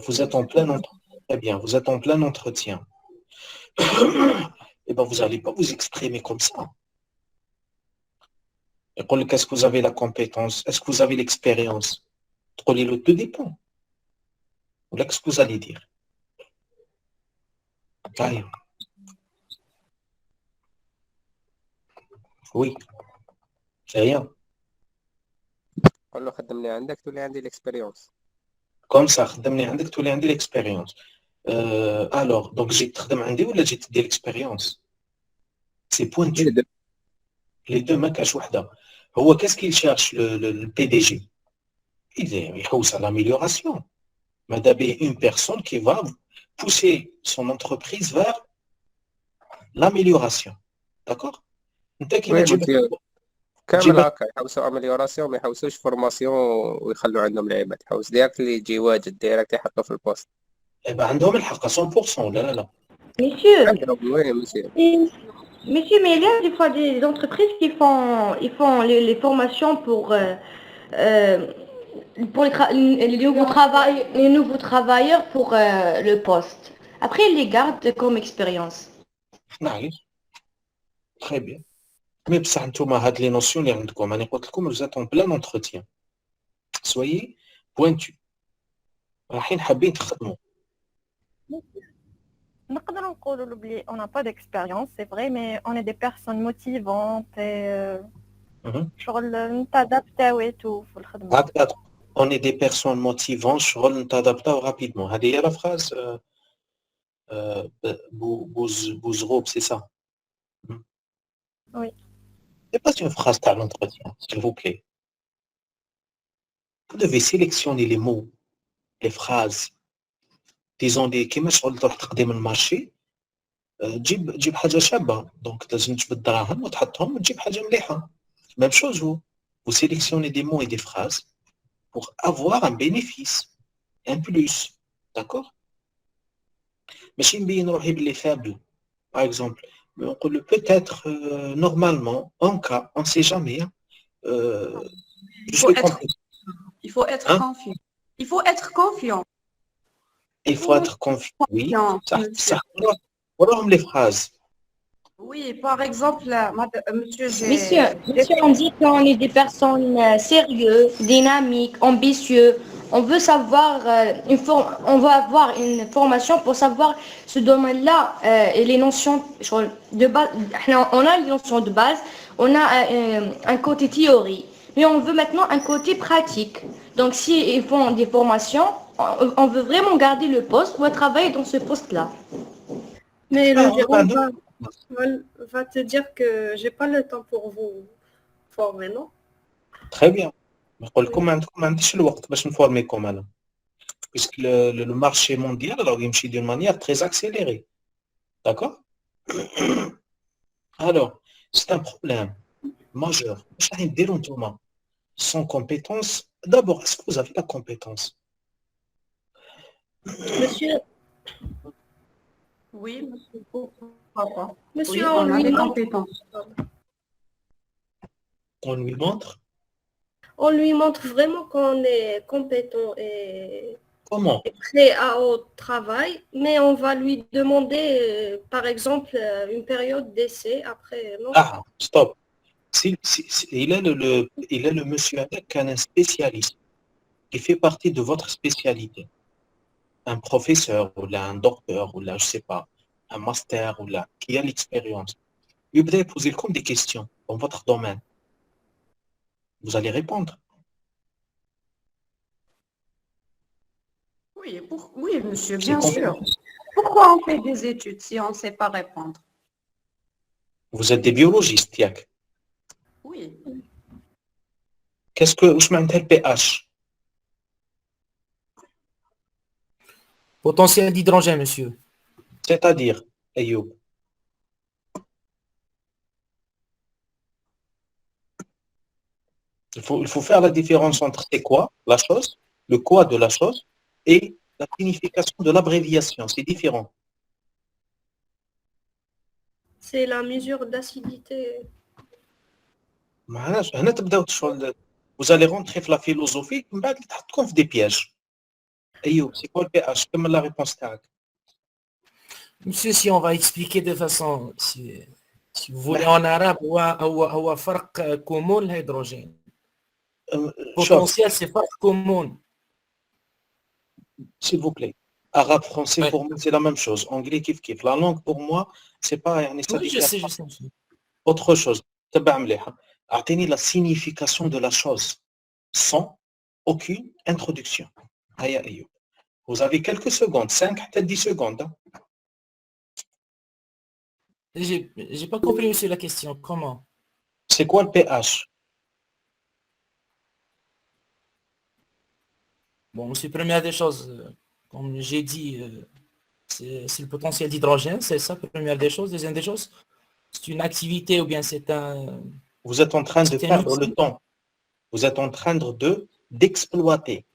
Speaker 1: Vous êtes en plein entretien. Très bien, vous êtes en plein entretien. Et bien, vous n'allez pas vous exprimer comme ça. Est-ce que vous avez la compétence? Est-ce que vous avez l'expérience? Le tout dépend. Voilà ce que vous allez dire. Allez. Oui. C'est rien.
Speaker 3: قول له خدمني عندك تولي عندي l'expérience.
Speaker 1: Comme ça, خدمني عندك تولي عندي l'expérience. Alors, donc j'ai تخدم عندي ولا جيت ديال l'expérience. C'est pointu.
Speaker 3: Les deux.
Speaker 1: Les deux ما كاش وحده. هو qu'est-ce qu'il cherche le PDG? Il يحوس على l'amélioration. ماذا به une personne qui va pousser son entreprise vers l'amélioration. D'accord? انت كيما
Speaker 3: وي
Speaker 1: تجيب
Speaker 3: مسيو كامل
Speaker 1: تجيب
Speaker 3: هكا يحوسوا امليوراسيون ما يحوسوش فورماسيون ويخلوا عندهم العيبات يحوس ديريكت اللي يجي واجد ديريكت يحطه في البوست
Speaker 1: eh ben, عندهم الحق 100%. لا لا لا.
Speaker 8: Monsieur,
Speaker 3: عندهم وي مسيو
Speaker 8: monsieur, mais il y a des fois des entreprises qui font les formations pour les nouveaux travailleurs pour le poste. Après, ils les gardent comme expérience.
Speaker 1: نعرف. Très bien. Mais بصح نتوما هاد لي نوسيون اللي عندكم انا قلت لكم vous êtes en plein entretien. Soyez pointu. رايحين حابين تخدموا.
Speaker 8: نقدر نقولوا بلي on n'a pas d'expérience, c'est vrai, mais on est des personnes motivantes et شغل نتادابتاو et tout في الخدمة.
Speaker 1: هكذا on est des personnes motivantes شغل نتادابتاو rapidement. هذه هي la phrase Bouzroub, c'est ça?
Speaker 8: Oui.
Speaker 1: C'est pas une phrase à l'entretien, s'il vous plaît. Vous devez sélectionner les mots, les phrases. Disons des كيما شغل تروح تقدم المارشي تجيب حاجة شابة. Donc لازم تجيب الدراهم وتحطهم وتجيب حاجة مليحة. Même chose vous sélectionnez des mots et des phrases pour avoir un bénéfice, un plus. D'accord? ماشي نبين روحي باللي faible. Par exemple, نقول peut-être normalement en cas, on ne sait jamais.
Speaker 7: Il faut être confiant. Il faut être confiant.
Speaker 1: Il faut être confiant. Oui. Ça. Voilà les phrases.
Speaker 7: Oui, par exemple,
Speaker 8: Monsieur, on dit qu'on est des personnes sérieuses, dynamiques, ambitieux. On veut savoir, on veut avoir une formation pour savoir ce domaine-là et les notions de base. On a les notions de base, on a un côté théorie, mais on veut maintenant un côté pratique. Donc, si ils font des formations, on veut vraiment garder le poste ou travailler dans ce poste-là.
Speaker 2: Mais le gérant va te dire que j'ai pas le temps pour vous former, non?
Speaker 1: Très bien. نقول لكم ما عنديش الوقت باش نفورميكم انا. Puisque le marché mondial alors يمشي d'une manière très accélérée. D'accord? Alors, c'est un problème majeur. واش راح نديروا نتوما sans compétence? D'abord, est-ce que vous avez la compétence?
Speaker 2: Monsieur.
Speaker 7: Oui, monsieur. Pourquoi pas?
Speaker 2: Monsieur,
Speaker 7: oui, on a des compétences.
Speaker 1: On lui montre?
Speaker 2: On lui montre vraiment qu'on est compétent et
Speaker 1: Comment?
Speaker 2: prêt au travail, mais on va lui demander, par exemple, une période d'essai après. Non?
Speaker 1: Ah, stop. Il est le monsieur avec un spécialiste qui fait partie de votre spécialité. Un professeur ou là, un docteur ou là, je sais pas, un master ou là, qui a l'expérience. Il va poser comme des questions dans votre domaine. Vous allez répondre.
Speaker 7: Oui, monsieur, bien sûr. Pourquoi on fait des études si on ne sait pas répondre?
Speaker 1: Vous êtes des biologistes, Yak.
Speaker 7: Oui.
Speaker 1: Qu'est-ce que je m'appelle pH?
Speaker 5: Potentiel d'hydrogène, monsieur.
Speaker 1: C'est-à-dire, Ayoub. Il faut faire la différence entre c'est quoi la chose, le quoi de la chose, et la signification de l'abréviation. C'est différent.
Speaker 2: C'est la mesure d'acidité.
Speaker 1: Vous allez rentrer dans la philosophie, vous allez des pièges. Ayoub, c'est quoi le pH? Quelle est la réponse?
Speaker 5: Monsieur, si on va expliquer de façon, si vous voulez en arabe, هو فرق كومون الهيدروجين. Potentiel, c'est فرق كومون.
Speaker 1: S'il vous plaît. Arabe, français, ouais. Pour moi, c'est la même chose. Anglais, kiff. La langue, pour moi, c'est pas...
Speaker 5: Oui, je sais.
Speaker 1: Autre chose. Atteignez la signification de la chose sans aucune introduction. Vous avez quelques secondes, 5 à 10 secondes. Hein.
Speaker 5: J'ai pas compris aussi la question. Comment?
Speaker 1: C'est quoi le pH?
Speaker 5: Bon, c'est première des choses, comme j'ai dit, c'est le potentiel d'hydrogène, c'est ça, première des choses. Deuxième des choses, c'est une activité ou bien c'est un...
Speaker 1: Vous êtes en train de
Speaker 5: c'est un
Speaker 1: perdre
Speaker 5: outil.
Speaker 1: le temps. Vous êtes en train d'exploiter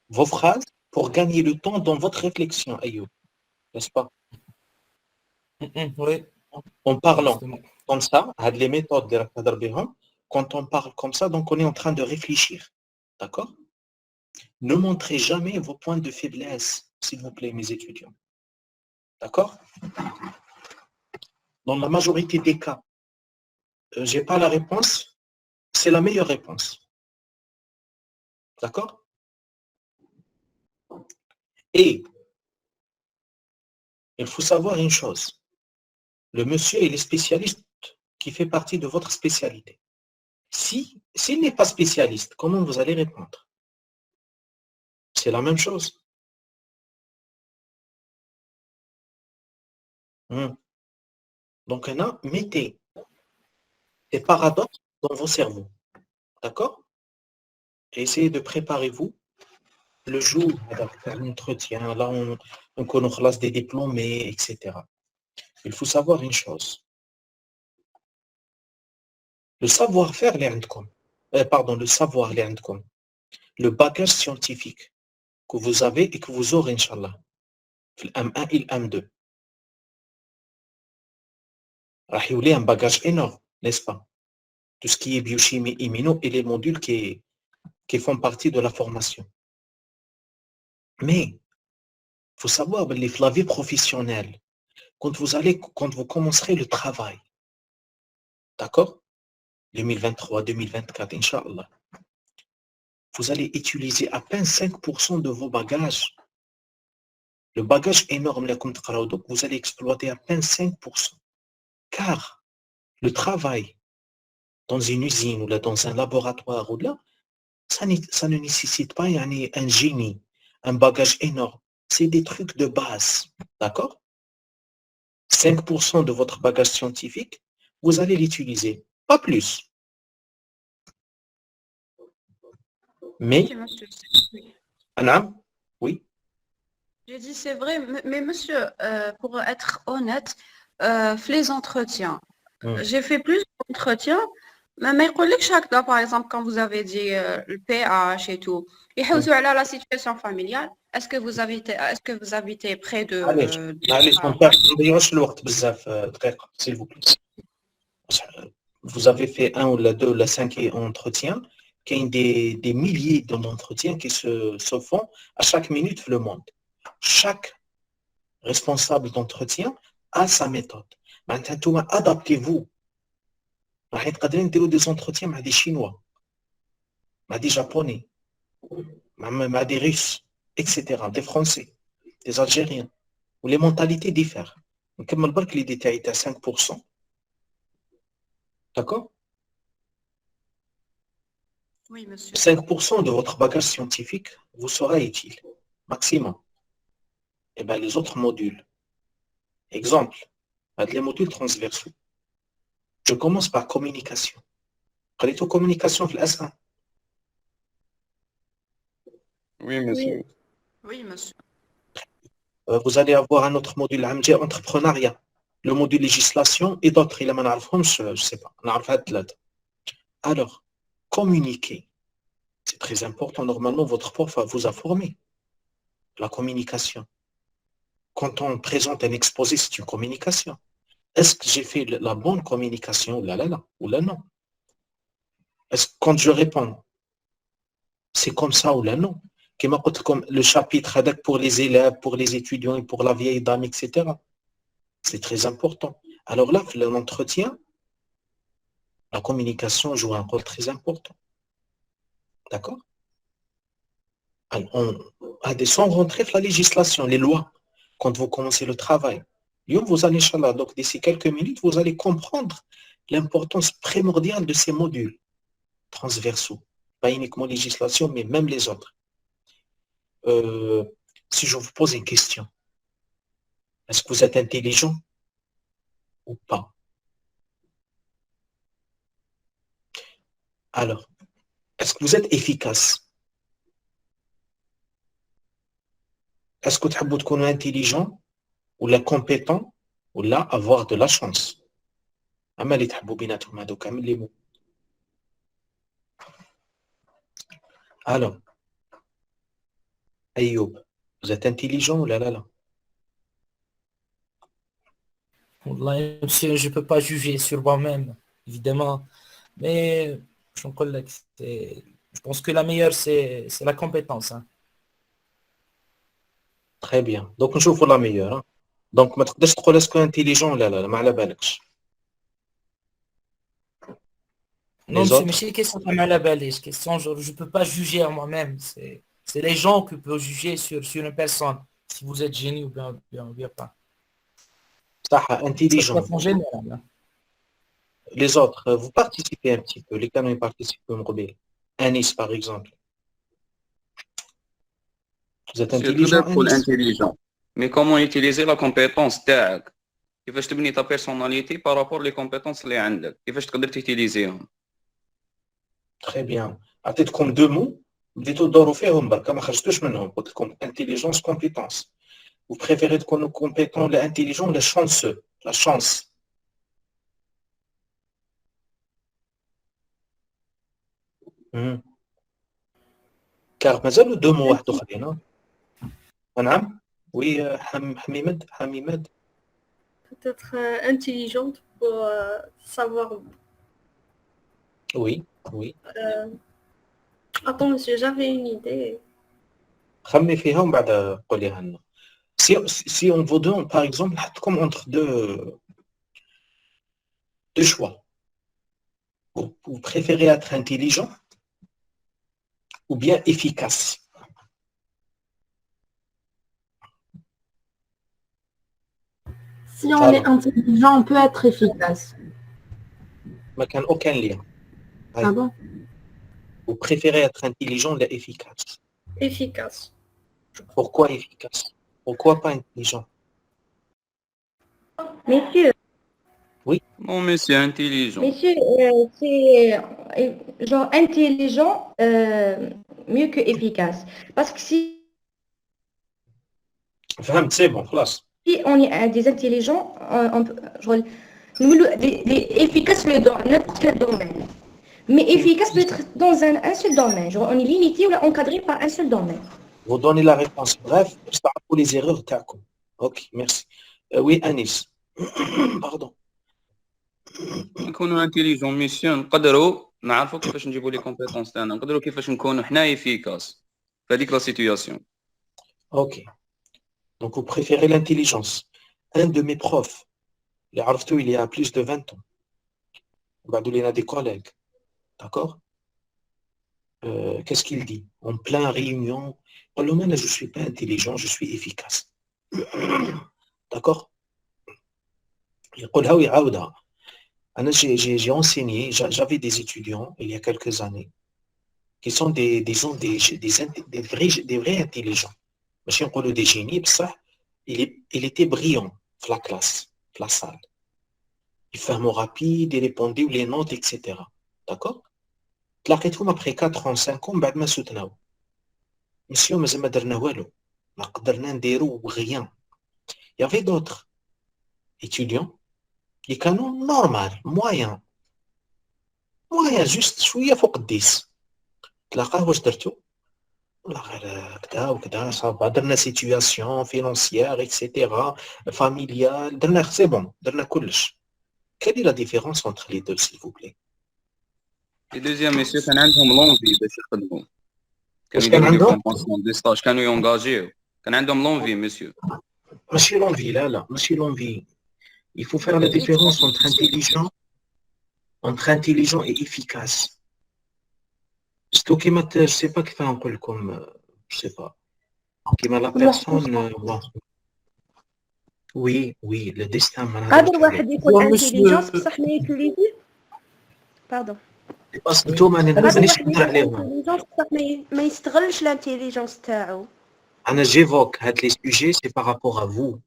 Speaker 1: vos phrases pour gagner le temps dans votre réflexion, Ayoub. N'est-ce pas?
Speaker 5: Oui,
Speaker 1: En parlant
Speaker 5: justement.
Speaker 1: comme ça, les méthodes de quand on parle comme ça, donc on est en train de réfléchir. D'accord? Ne montrez jamais vos points de faiblesse, s'il vous plaît, mes étudiants. D'accord? Dans la majorité des cas, je n'ai pas la réponse, c'est la meilleure réponse. D'accord? Et il faut savoir une chose. Le monsieur, il est spécialiste qui fait partie de votre spécialité. S'il n'est pas spécialiste, comment vous allez répondre? C'est la même chose. Donc, mettez des paradoxes dans vos cerveaux. D'accord? Et essayez de préparer-vous le jour d'un entretien, là, on connaît des diplômés, etc. Il faut savoir une chose. Le savoir-faire, le savoir, le bagage scientifique que vous avez et que vous aurez, Inch'Allah, le M1 et le M2. Il un bagage énorme, n'est-ce pas? Tout ce qui est biochimie immuno et les modules qui font partie de la formation. Mais il faut savoir, la vie professionnelle, quand vous commencerez le travail, d'accord? 2023, 2024, Inch'Allah, vous allez utiliser à peine 5% de vos bagages. Le bagage énorme, vous allez exploiter à peine 5%. Car le travail dans une usine ou là, dans un laboratoire, ou là, ça ne nécessite pas un génie, un bagage énorme. C'est des trucs de base. D'accord? 5% de votre bagage scientifique, vous allez l'utiliser. Pas plus. Mais,
Speaker 7: Ok, monsieur. Oui.
Speaker 1: Anna, oui.
Speaker 7: J'ai dit c'est vrai, mais monsieur, pour être honnête, les entretiens, j'ai fait plus d'entretiens, mais chaque fois, par exemple, quand vous avez dit le pH et tout, et la situation familiale, est-ce que vous habitez près de...
Speaker 1: Allez, on ne الوقت بزاف دقيقة, s'il vous plaît. Vous avez fait 1 ou 2 ou 5 entretiens, qu'il y a des milliers d'entretiens qui se font à chaque minute dans le monde. Chaque responsable d'entretien a sa méthode. Maintenant, adaptez-vous. Vous pouvez faire des entretiens avec des Chinois, avec des Japonais, avec des Russes, etc., des Français, des Algériens, où les mentalités diffèrent. Donc, comme le les détails est à 5%. D'accord?
Speaker 7: Oui, monsieur.
Speaker 1: 5% de votre bagage scientifique vous sera utile, maximum. Et bien, les autres modules. Exemple, avec les modules transversaux. Je commence par communication. Prenez-vous communication في الأسئلة.
Speaker 6: Oui, monsieur.
Speaker 7: Oui, monsieur.
Speaker 1: Vous allez avoir un autre module, entrepreneuriat. Le module législation et d'autres. Il je ne sais pas. Alors, communiquer. C'est très important. Normalement, votre prof va vous informer. La communication. Quand on présente un exposé, c'est une communication. Est-ce que j'ai fait la bonne communication? Ou là, non. Est-ce que quand je réponds, c'est comme ça ou là, non? Comme le chapitre pour les élèves, pour les étudiants et pour la vieille dame, etc. C'est très important. Alors là, l'entretien, la communication joue un rôle très important. D'accord? Sans rentrer dans la législation, les lois, quand vous commencez le travail, vous allez, Inch'Allah, donc d'ici quelques minutes, vous allez comprendre l'importance primordiale de ces modules transversaux. Pas uniquement législation, mais même les autres. Si je vous pose une question, est-ce que vous êtes intelligent ou pas? Alors, est-ce que vous êtes efficace? Est-ce que vous êtes intelligent ou la compétent ou là avoir de la chance? Alors, Ayoub, vous êtes intelligent ou là?
Speaker 5: Wallah, monsieur, je ne peux pas juger sur moi-même, évidemment. Mais je pense que la meilleure, c'est la compétence. Hein.
Speaker 1: Très bien. Donc, on joue la meilleure. Hein. Donc, ما تقدرش تقول est-ce que intelligent لا ما على بالكش.
Speaker 5: Non, monsieur, mais c'est question de mal à balèche. Question, je ne peux pas juger à moi-même. C'est les gens qui peuvent juger sur une personne, si vous êtes génie ou bien pas.
Speaker 1: Ça, intelligent.
Speaker 5: En général. Hein.
Speaker 1: Les autres, vous participez un petit peu. Les canons participent au Mobile. Anis, par exemple. Vous êtes
Speaker 6: intelligent. Mais comment utiliser la compétence تاعك؟ كيفاش تبني ta personnalité par rapport les compétences اللي عندك؟ كيفاش تقدر تيتيليزيهم؟
Speaker 1: Très bien. أعطيتكم deux mots. بديتوا تدوروا فيهم برك ما خرجتوش منهم. قلت لكم intelligence, compétence. Vous préférez تكونوا compétent ولا intelligent ولا chanceux? La chance. Car مازالوا deux mots واحد اخرين. نعم. Oui, Hamimed.
Speaker 2: Peut-être intelligente pour savoir.
Speaker 1: Oui.
Speaker 2: Attends, monsieur, j'avais une idée.
Speaker 1: خمي فيها ومن بعد قوليها لنا. Si on vous donne, par exemple, comme entre deux choix. Vous préférez être intelligent ou bien efficace?
Speaker 4: Si on est intelligent, on peut être efficace.
Speaker 1: Il n'y a aucun lien.
Speaker 4: Ah bon?
Speaker 1: Vous préférez être intelligent ou efficace?
Speaker 2: Efficace.
Speaker 1: Pourquoi efficace? Pourquoi pas intelligent?
Speaker 8: Messieurs.
Speaker 1: Oui.
Speaker 6: Non, mais c'est intelligent.
Speaker 8: Messieurs, c'est genre intelligent mieux que efficace. Parce que si
Speaker 1: C'est bon, classe.
Speaker 8: Si on est des intelligents, on peut, efficace dans n'importe quel domaine. Mais efficace peut être dans un seul domaine. Genre, on est limité ou encadré par un seul domaine.
Speaker 1: Vous donnez la réponse. Bref, je parle pour les erreurs. Ok, merci. Oui, Anis. Pardon.
Speaker 6: نكونوا انتيليجون ميسيون نقدروا نعرفوا كيفاش نجيبوا لي كومبيتونس تاعنا نقدروا كيفاش نكونوا حنا افيكاس في هذيك لا سيتوياسيون.
Speaker 1: Ok. Donc, vous préférez l'intelligence. Un de mes profs, il y a plus de 20 ans. Il a des collègues. D'accord? Qu'est-ce qu'il dit? En pleine réunion, je ne suis pas intelligent, je suis efficace. D'accord? J'ai enseigné, j'avais des étudiants il y a quelques années qui sont des vrais intelligents. Des génies, il était brillant dans la classe, dans la salle. Il fait un mot rapide, il répondait les notes, etc. D'accord? تلاقيتهم après 4 ans, 5 ans, بعد ما سوتناو. Monsieur, مازال ما درنا والو. ما قدرنا نديرو rien. Il y avait d'autres étudiants qui كانوا normal, moyen, juste شوية فوق 10. تلاقاه واش درتو؟ والله غير كذا وكذا صافا درنا سيتوياسيون فينانسيير اكسيتيرا فاميليال درنا سي بون درنا كلش. Quelle est la différence entre les deux, s'il vous plaît?
Speaker 6: Les deuxième messieurs كان عندهم لونفي باش يخدموا. كانوا يديروا دي فورماسيون دي ستاج كانوا يونغاجيو. كان عندهم لونفي مessieurs.
Speaker 1: ماشي لونفي لا ماشي لونفي. Il faut faire la différence entre intelligent et efficace. Je ne sais pas كيف نقول لكم je sais pas. كيما la personne Oui, le destin.
Speaker 9: قادر واحد يكون انتيليجنس بصح ما يوتيليزي باردون
Speaker 1: انتوما مانيش نهضر عليهم
Speaker 9: ما يستغلش الانتيليجنس تاعو
Speaker 1: J'évoque les sujets, c'est par rapport à vous.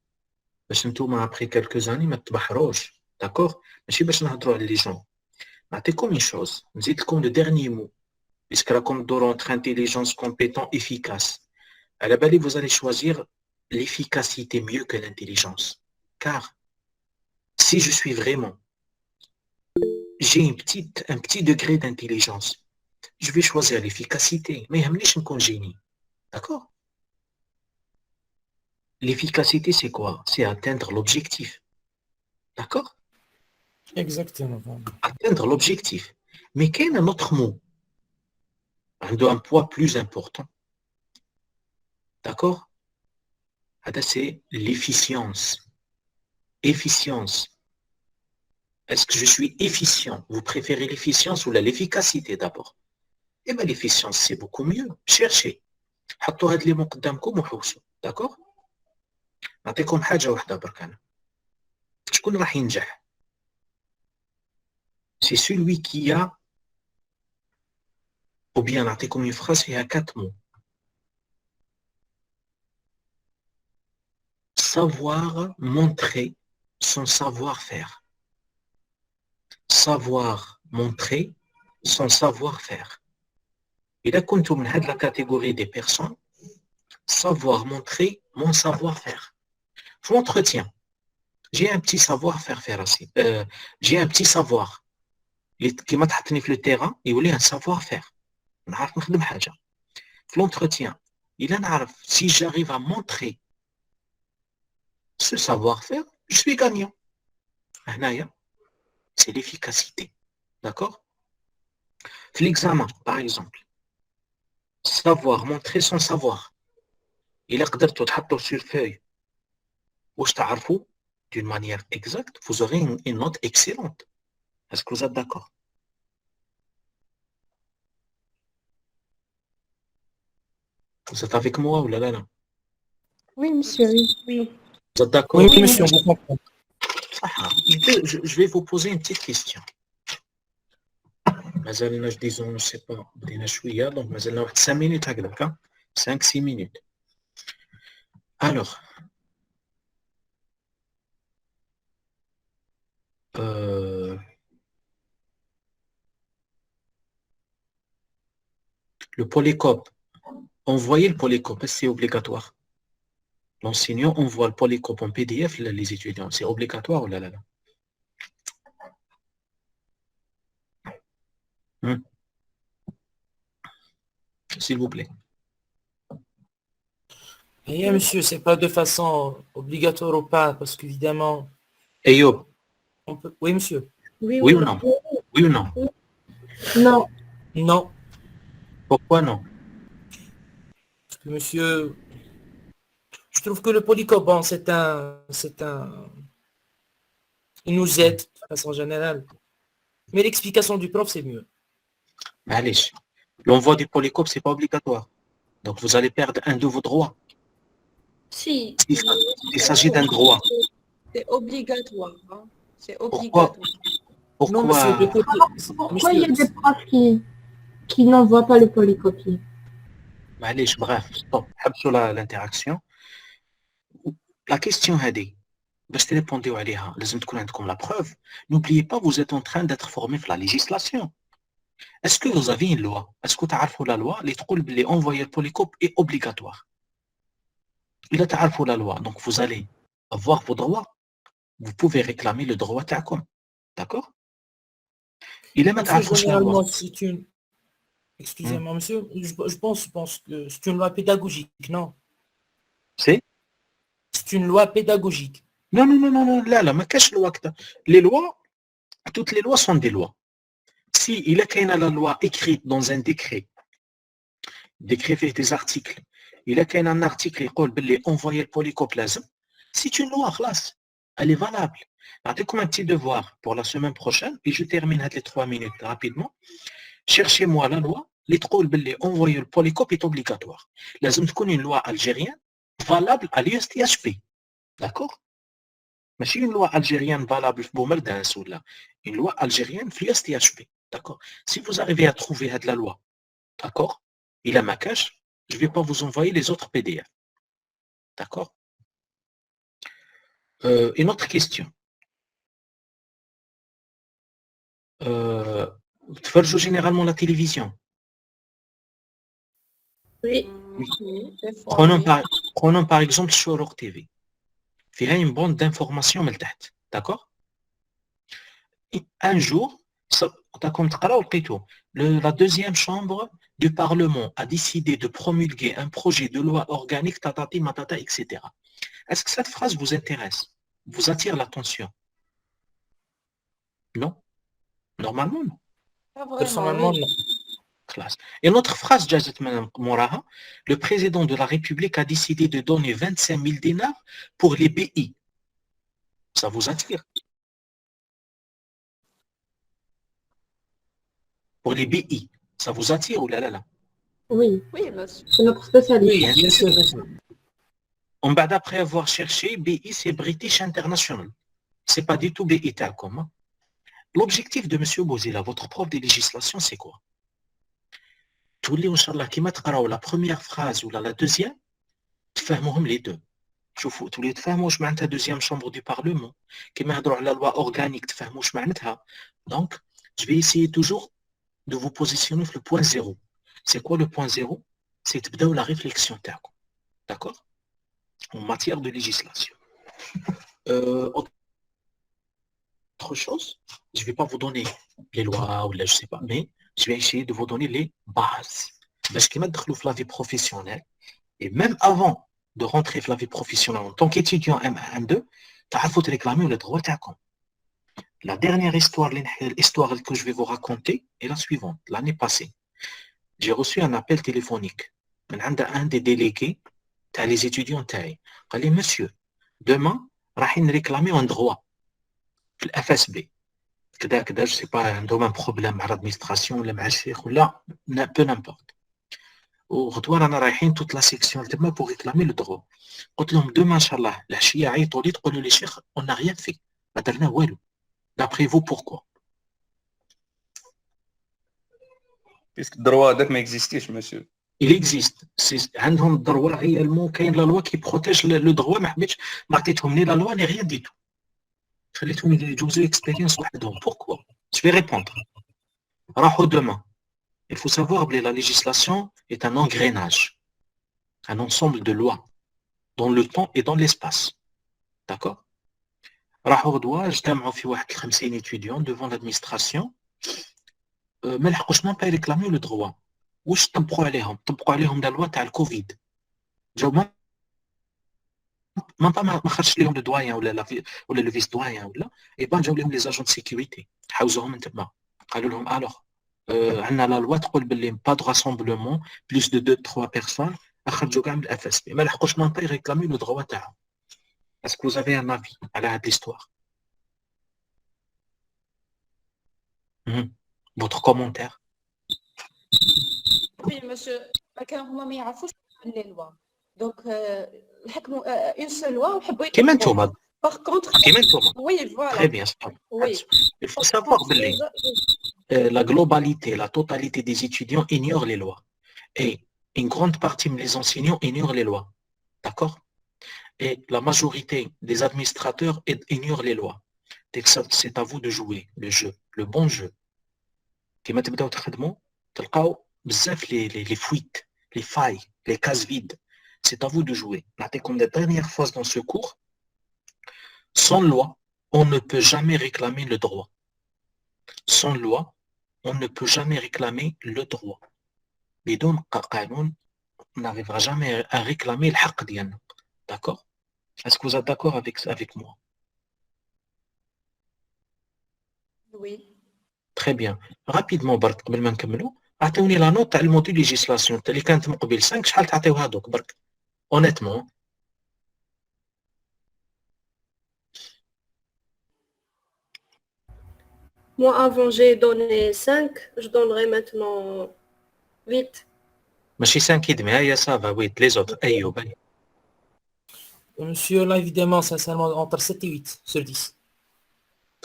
Speaker 1: Parce que après quelques années, d'accord? Je suis pas les gens. Comme une chose, vous êtes comme le dernier mot. Puisque là, comme entre intelligence, compétent, efficace. À la base, vous allez choisir l'efficacité mieux que l'intelligence. Car si je suis vraiment, j'ai un petit degré d'intelligence, je vais choisir l'efficacité. Mais je suis un génie. D'accord? L'efficacité, c'est quoi? C'est atteindre l'objectif. D'accord?
Speaker 5: Exactement.
Speaker 1: Atteindre l'objectif. Mais quel est un autre mot? Un poids plus important. D'accord? C'est l'efficience. Efficience. Est-ce que je suis efficient? Vous préférez l'efficience ou l'efficacité d'abord? Eh bien, l'efficience, c'est beaucoup mieux. Cherchez. حطوا هاد لي مون قدامكم وحوسوا. D'accord? نعطيكم حاجة واحدة برك أنا. شكون راح ينجح؟ C'est celui qui a, ou bien نعطيكم une phrase فيها 4 mots. Savoir montrer son savoir-faire. Savoir montrer son savoir-faire. إذا كنتم من هاد la catégorie des personnes, savoir montrer mon savoir-faire. Je m'entretiens. J'ai un petit savoir-faire aussi. J'ai un petit savoir. كيما تحطني في le terrain, يولي un savoir-faire. نعرف نخدم حاجة. في l'entretien, إلا نعرف si j'arrive à montrer ce savoir-faire, je suis gagnant. C'est l'efficacité. D'accord? L'examen, par exemple. Savoir, montrer son savoir. Il a قدرتوا تحطوا sur feuille واش تعرفوا d'une manière exacte, vous aurez une note excellente. Est-ce que vous êtes d'accord? Vous êtes avec moi ou là?
Speaker 9: Oui, monsieur, oui.
Speaker 1: Vous êtes d'accord?
Speaker 5: Oui, monsieur, on vous comprend.
Speaker 1: Je vais vous poser une petite question. مازالنا disons, je sais pas, بدينا شوية, donc مازالنا واحد 5 minutes هكذاك, 5-6 minutes. Alors, le polycope, envoyer le polycope, c'est obligatoire. L'enseignant envoie le polycope en PDF, les étudiants, c'est obligatoire ou là? S'il vous plaît.
Speaker 5: Et monsieur, c'est pas de façon obligatoire ou pas, parce qu'évidemment...
Speaker 1: Ayoub.
Speaker 5: Oui, monsieur.
Speaker 1: Oui ou non? Oui ou non?
Speaker 9: Non.
Speaker 5: Non.
Speaker 1: Pourquoi non?
Speaker 5: Parce que monsieur, je trouve que le polycope, bon, il nous aide de façon générale. Mais l'explication du prof, c'est mieux.
Speaker 1: Allez, l'envoi du polycope, c'est pas obligatoire. Donc vous allez perdre un de vos droits.
Speaker 7: Si.
Speaker 1: Il s'agit d'un droit.
Speaker 7: C'est obligatoire. Hein. C'est
Speaker 1: obligatoire. Pourquoi?
Speaker 5: Non, monsieur, de côté...
Speaker 4: Pourquoi il y a des profs qui n'envoient pas le polycopier?
Speaker 1: Allez, bref, stop. L'interaction. La question est باش تريبونديو عليها لازم تكون عندكم la preuve. N'oubliez pas, vous êtes en train d'être formé في la législation. Est-ce que vous avez une loi? Est-ce que تعرفوا la loi اللي تقول بلي envoyer le polycope est obligatoire? إلا تعرفوا la loi, donc vous allez avoir vos droits. Vous pouvez réclamer le droit تاعكم. D'accord? إلا ما تعرفوش la loi.
Speaker 5: Excusez-moi, monsieur, je pense que c'est une loi pédagogique, non?
Speaker 1: C'est
Speaker 5: une loi pédagogique.
Speaker 1: Non, là, ما كاش loi كذا. Les lois, toutes les lois sont des lois. Si il a qu'une la loi écrite dans un décret fait des articles, il a qu'un article يقول باللي envoyer le polycope لازم, c'est une loi, خلاص. Elle est valable. Comme un petit devoir pour la semaine prochaine, et je termine les 3 minutes rapidement. Cherchez-moi la loi, les تقول باللي envoyer le polycope est obligatoire. لازم تكون une loi algérienne valable à l'USTHP. D'accord? ماشي une loi algérienne valable في بومرداس ولا une loi algérienne في l'USTHP. D'accord? Si vous arrivez à trouver la loi, d'accord? Il a ma cache, je ne vais pas vous envoyer les autres PDF. D'accord. Une autre question. تفرجوا généralement la télévision.
Speaker 2: Oui.
Speaker 1: Prenons par exemple Shorouk TV. Il y a une bande d'informations من تحت. D'accord. Un jour, la deuxième chambre du Parlement a décidé de promulguer un projet de loi organique, tatati, matata, etc. Est-ce que cette phrase vous intéresse? Vous attire l'attention? Non? Normalement, non.
Speaker 7: Pas vraiment,
Speaker 5: Personnellement,
Speaker 7: oui.
Speaker 5: non.
Speaker 1: Classe. Et l'autre phrase, Jazet Mouraha, le président de la République a décidé de donner 25 000 dinars pour les BI. Ça vous attire? Pour les BI, ça vous attire ou là là là?
Speaker 4: Oui,
Speaker 7: Oui, monsieur.
Speaker 4: c'est notre spécialité.
Speaker 5: Oui, bien sûr.
Speaker 1: Après avoir cherché, BI, c'est British International. C'est pas du tout BI Telcom. Hein. L'objectif de M. Bozila, votre prof de législation, c'est quoi? Tous les, Inch'Allah, qui mettront la première phrase ou la deuxième, تفهموهم les deux. شوفوا تولي تفهموا واش معناتها deuxième chambre du Parlement, كيما يهضروا على loi organique تفهموا واش معناتها. Donc, je vais essayer toujours de vous positionner sur le point zéro. C'est quoi le point zéro? C'est تبداو la réflexion تاعكم. D'accord? En matière de législation. Autre chose, je ne vais pas vous donner les lois ou là, je ne sais pas, mais je vais essayer de vous donner les bases. Parce que maintenant, la vie professionnelle, et même avant de rentrer dans la vie professionnelle en tant qu'étudiant M1, M2, tu as réclamer le droit à compte. La dernière histoire que je vais vous raconter est la suivante. L'année passée, j'ai reçu un appel téléphonique. Un des délégués, les étudiants, il dit, monsieur, demain, راح réclamer un droit. FSB. كذا je sais pas عندهم un problème مع l'administration ولا مع الشيخ ولا peu n'importe. وغدوة رانا رايحين toute la section تما pour réclamer le droit. قلت لهم demain ان شاء الله العشية عيطوا لي تقولوا لي شيخ on n'a rien fait. ما درنا والو. D'après vous pourquoi?
Speaker 6: Puisque le droit هذاك ما existeش monsieur.
Speaker 1: Il existe. عندهم الدروة réellement كاين la loi qui protège le droit ما حبيتش ما عطيتهم ni la loi ni rien du tout. خليتهم يجوزوا expérience وحدهم. Pourquoi? Je vais répondre. راحوا demain. Il faut savoir que la législation est un engrenage, un ensemble de lois dans le temps et dans l'espace. D'accord? راحوا غدوة اجتمعوا في واحد 50 étudiants devant l'administration. ما لحقوش même pas réclamer le droit. واش طبقوا عليهم؟ طبقوا عليهم la loi تاع الكوفيد. جاو ما خرجش لهم الدوايان ولا لو فيس دوايان ولا اي بان جاو لهم لي زاجون سيكوريتي حوزوهم من تما قالوا لهم الوغ عندنا لا لوا تقول باللي با دو راسومبلومون بلوس دو 2 3 بيرسون اخرجوا كاع من الاف اس بي ما لحقوش ما يريكلامي لو دروا تاعهم. اسكو vous avez un avis على هاد l'histoire? Votre commentaire?
Speaker 7: Oui, monsieur. كانوا هما ما يعرفوش لي لوا. دونك الحكموا اون سول لوا وحبوا
Speaker 1: كيما انتوما.
Speaker 7: باغ كونتر
Speaker 1: كيما انتوما.
Speaker 7: وي فوالا.
Speaker 1: Très bien. Il faut savoir باللي la globalité, la totalité des étudiants ignorent les lois. Et une grande partie des enseignants ignorent les lois. D'accord? Et la majorité des administrateurs ignorent les lois. C'est à vous de jouer le jeu, le bon jeu. كيما تبداو تخدموا تلقاو بزاف les fuites, les failles, les cases vides. C'est à vous de jouer. Comme la dernière fois dans ce cours, sans loi, on ne peut jamais réclamer le droit. Sans loi, on ne peut jamais réclamer le droit. بدون قانون, on n'arrivera jamais à réclamer le حق ديالنا. D'accord? Est-ce que vous êtes d'accord avec moi?
Speaker 7: Oui.
Speaker 1: Très bien. Rapidement برك قبل ما نكملوا اعطوني لا نوت تاع الموديل ليجيسلاسيون اللي كانت من قبل 5 شحال تعطيوها دوك برك honnêtement.
Speaker 2: Moi, avant, j'ai donné 5, je donnerai maintenant 8.
Speaker 1: ماشي 5 et demi, هيا ça va, oui, les autres. أيوب.
Speaker 5: Monsieur, là, évidemment, sincèrement, entre 7 et 8 sur 10.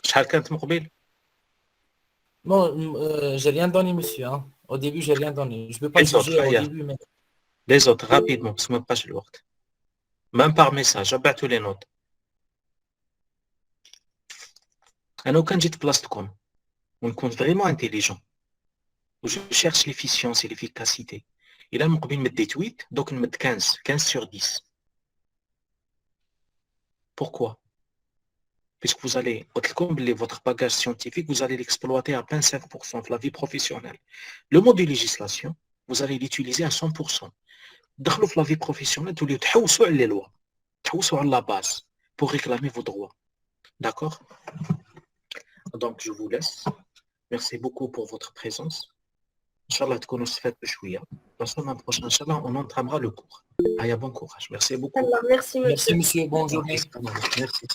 Speaker 1: شحال كانت من قبل؟
Speaker 5: Non, j'ai rien donné, monsieur. Hein. Au début, j'ai rien donné. Je ne peux pas
Speaker 1: Les autres,
Speaker 5: juger au
Speaker 1: Aya.
Speaker 5: début, mais...
Speaker 1: Les autres, rapidement, parce que ما بقاش الوقت. Même par message, بعتوا les notes. أنا وكان جيت بلاصتكم ونكون vraiment intelligent. Je cherche l'efficience et l'efficacité. إلا من قبل مديت 8 دوك نمد 15 sur 10. Pourquoi? Puisque vous allez, votre bagage scientifique, vous allez l'exploiter à 25% de la vie professionnelle. Le mot de législation, vous allez l'utiliser à 100%. Dans la vie professionnelle, vous allez تحوسوا على les lois, تحوسوا على la base pour réclamer vos droits. D'accord? Donc, je vous laisse. Merci beaucoup pour votre présence. Inch'Allah, تكونوا استفدتوا شوية. La semaine prochaine, Inch'Allah, on entamera le cours. Bon courage. Merci beaucoup.
Speaker 2: Merci, monsieur.
Speaker 5: Merci, monsieur. Bonne journée.
Speaker 1: Merci.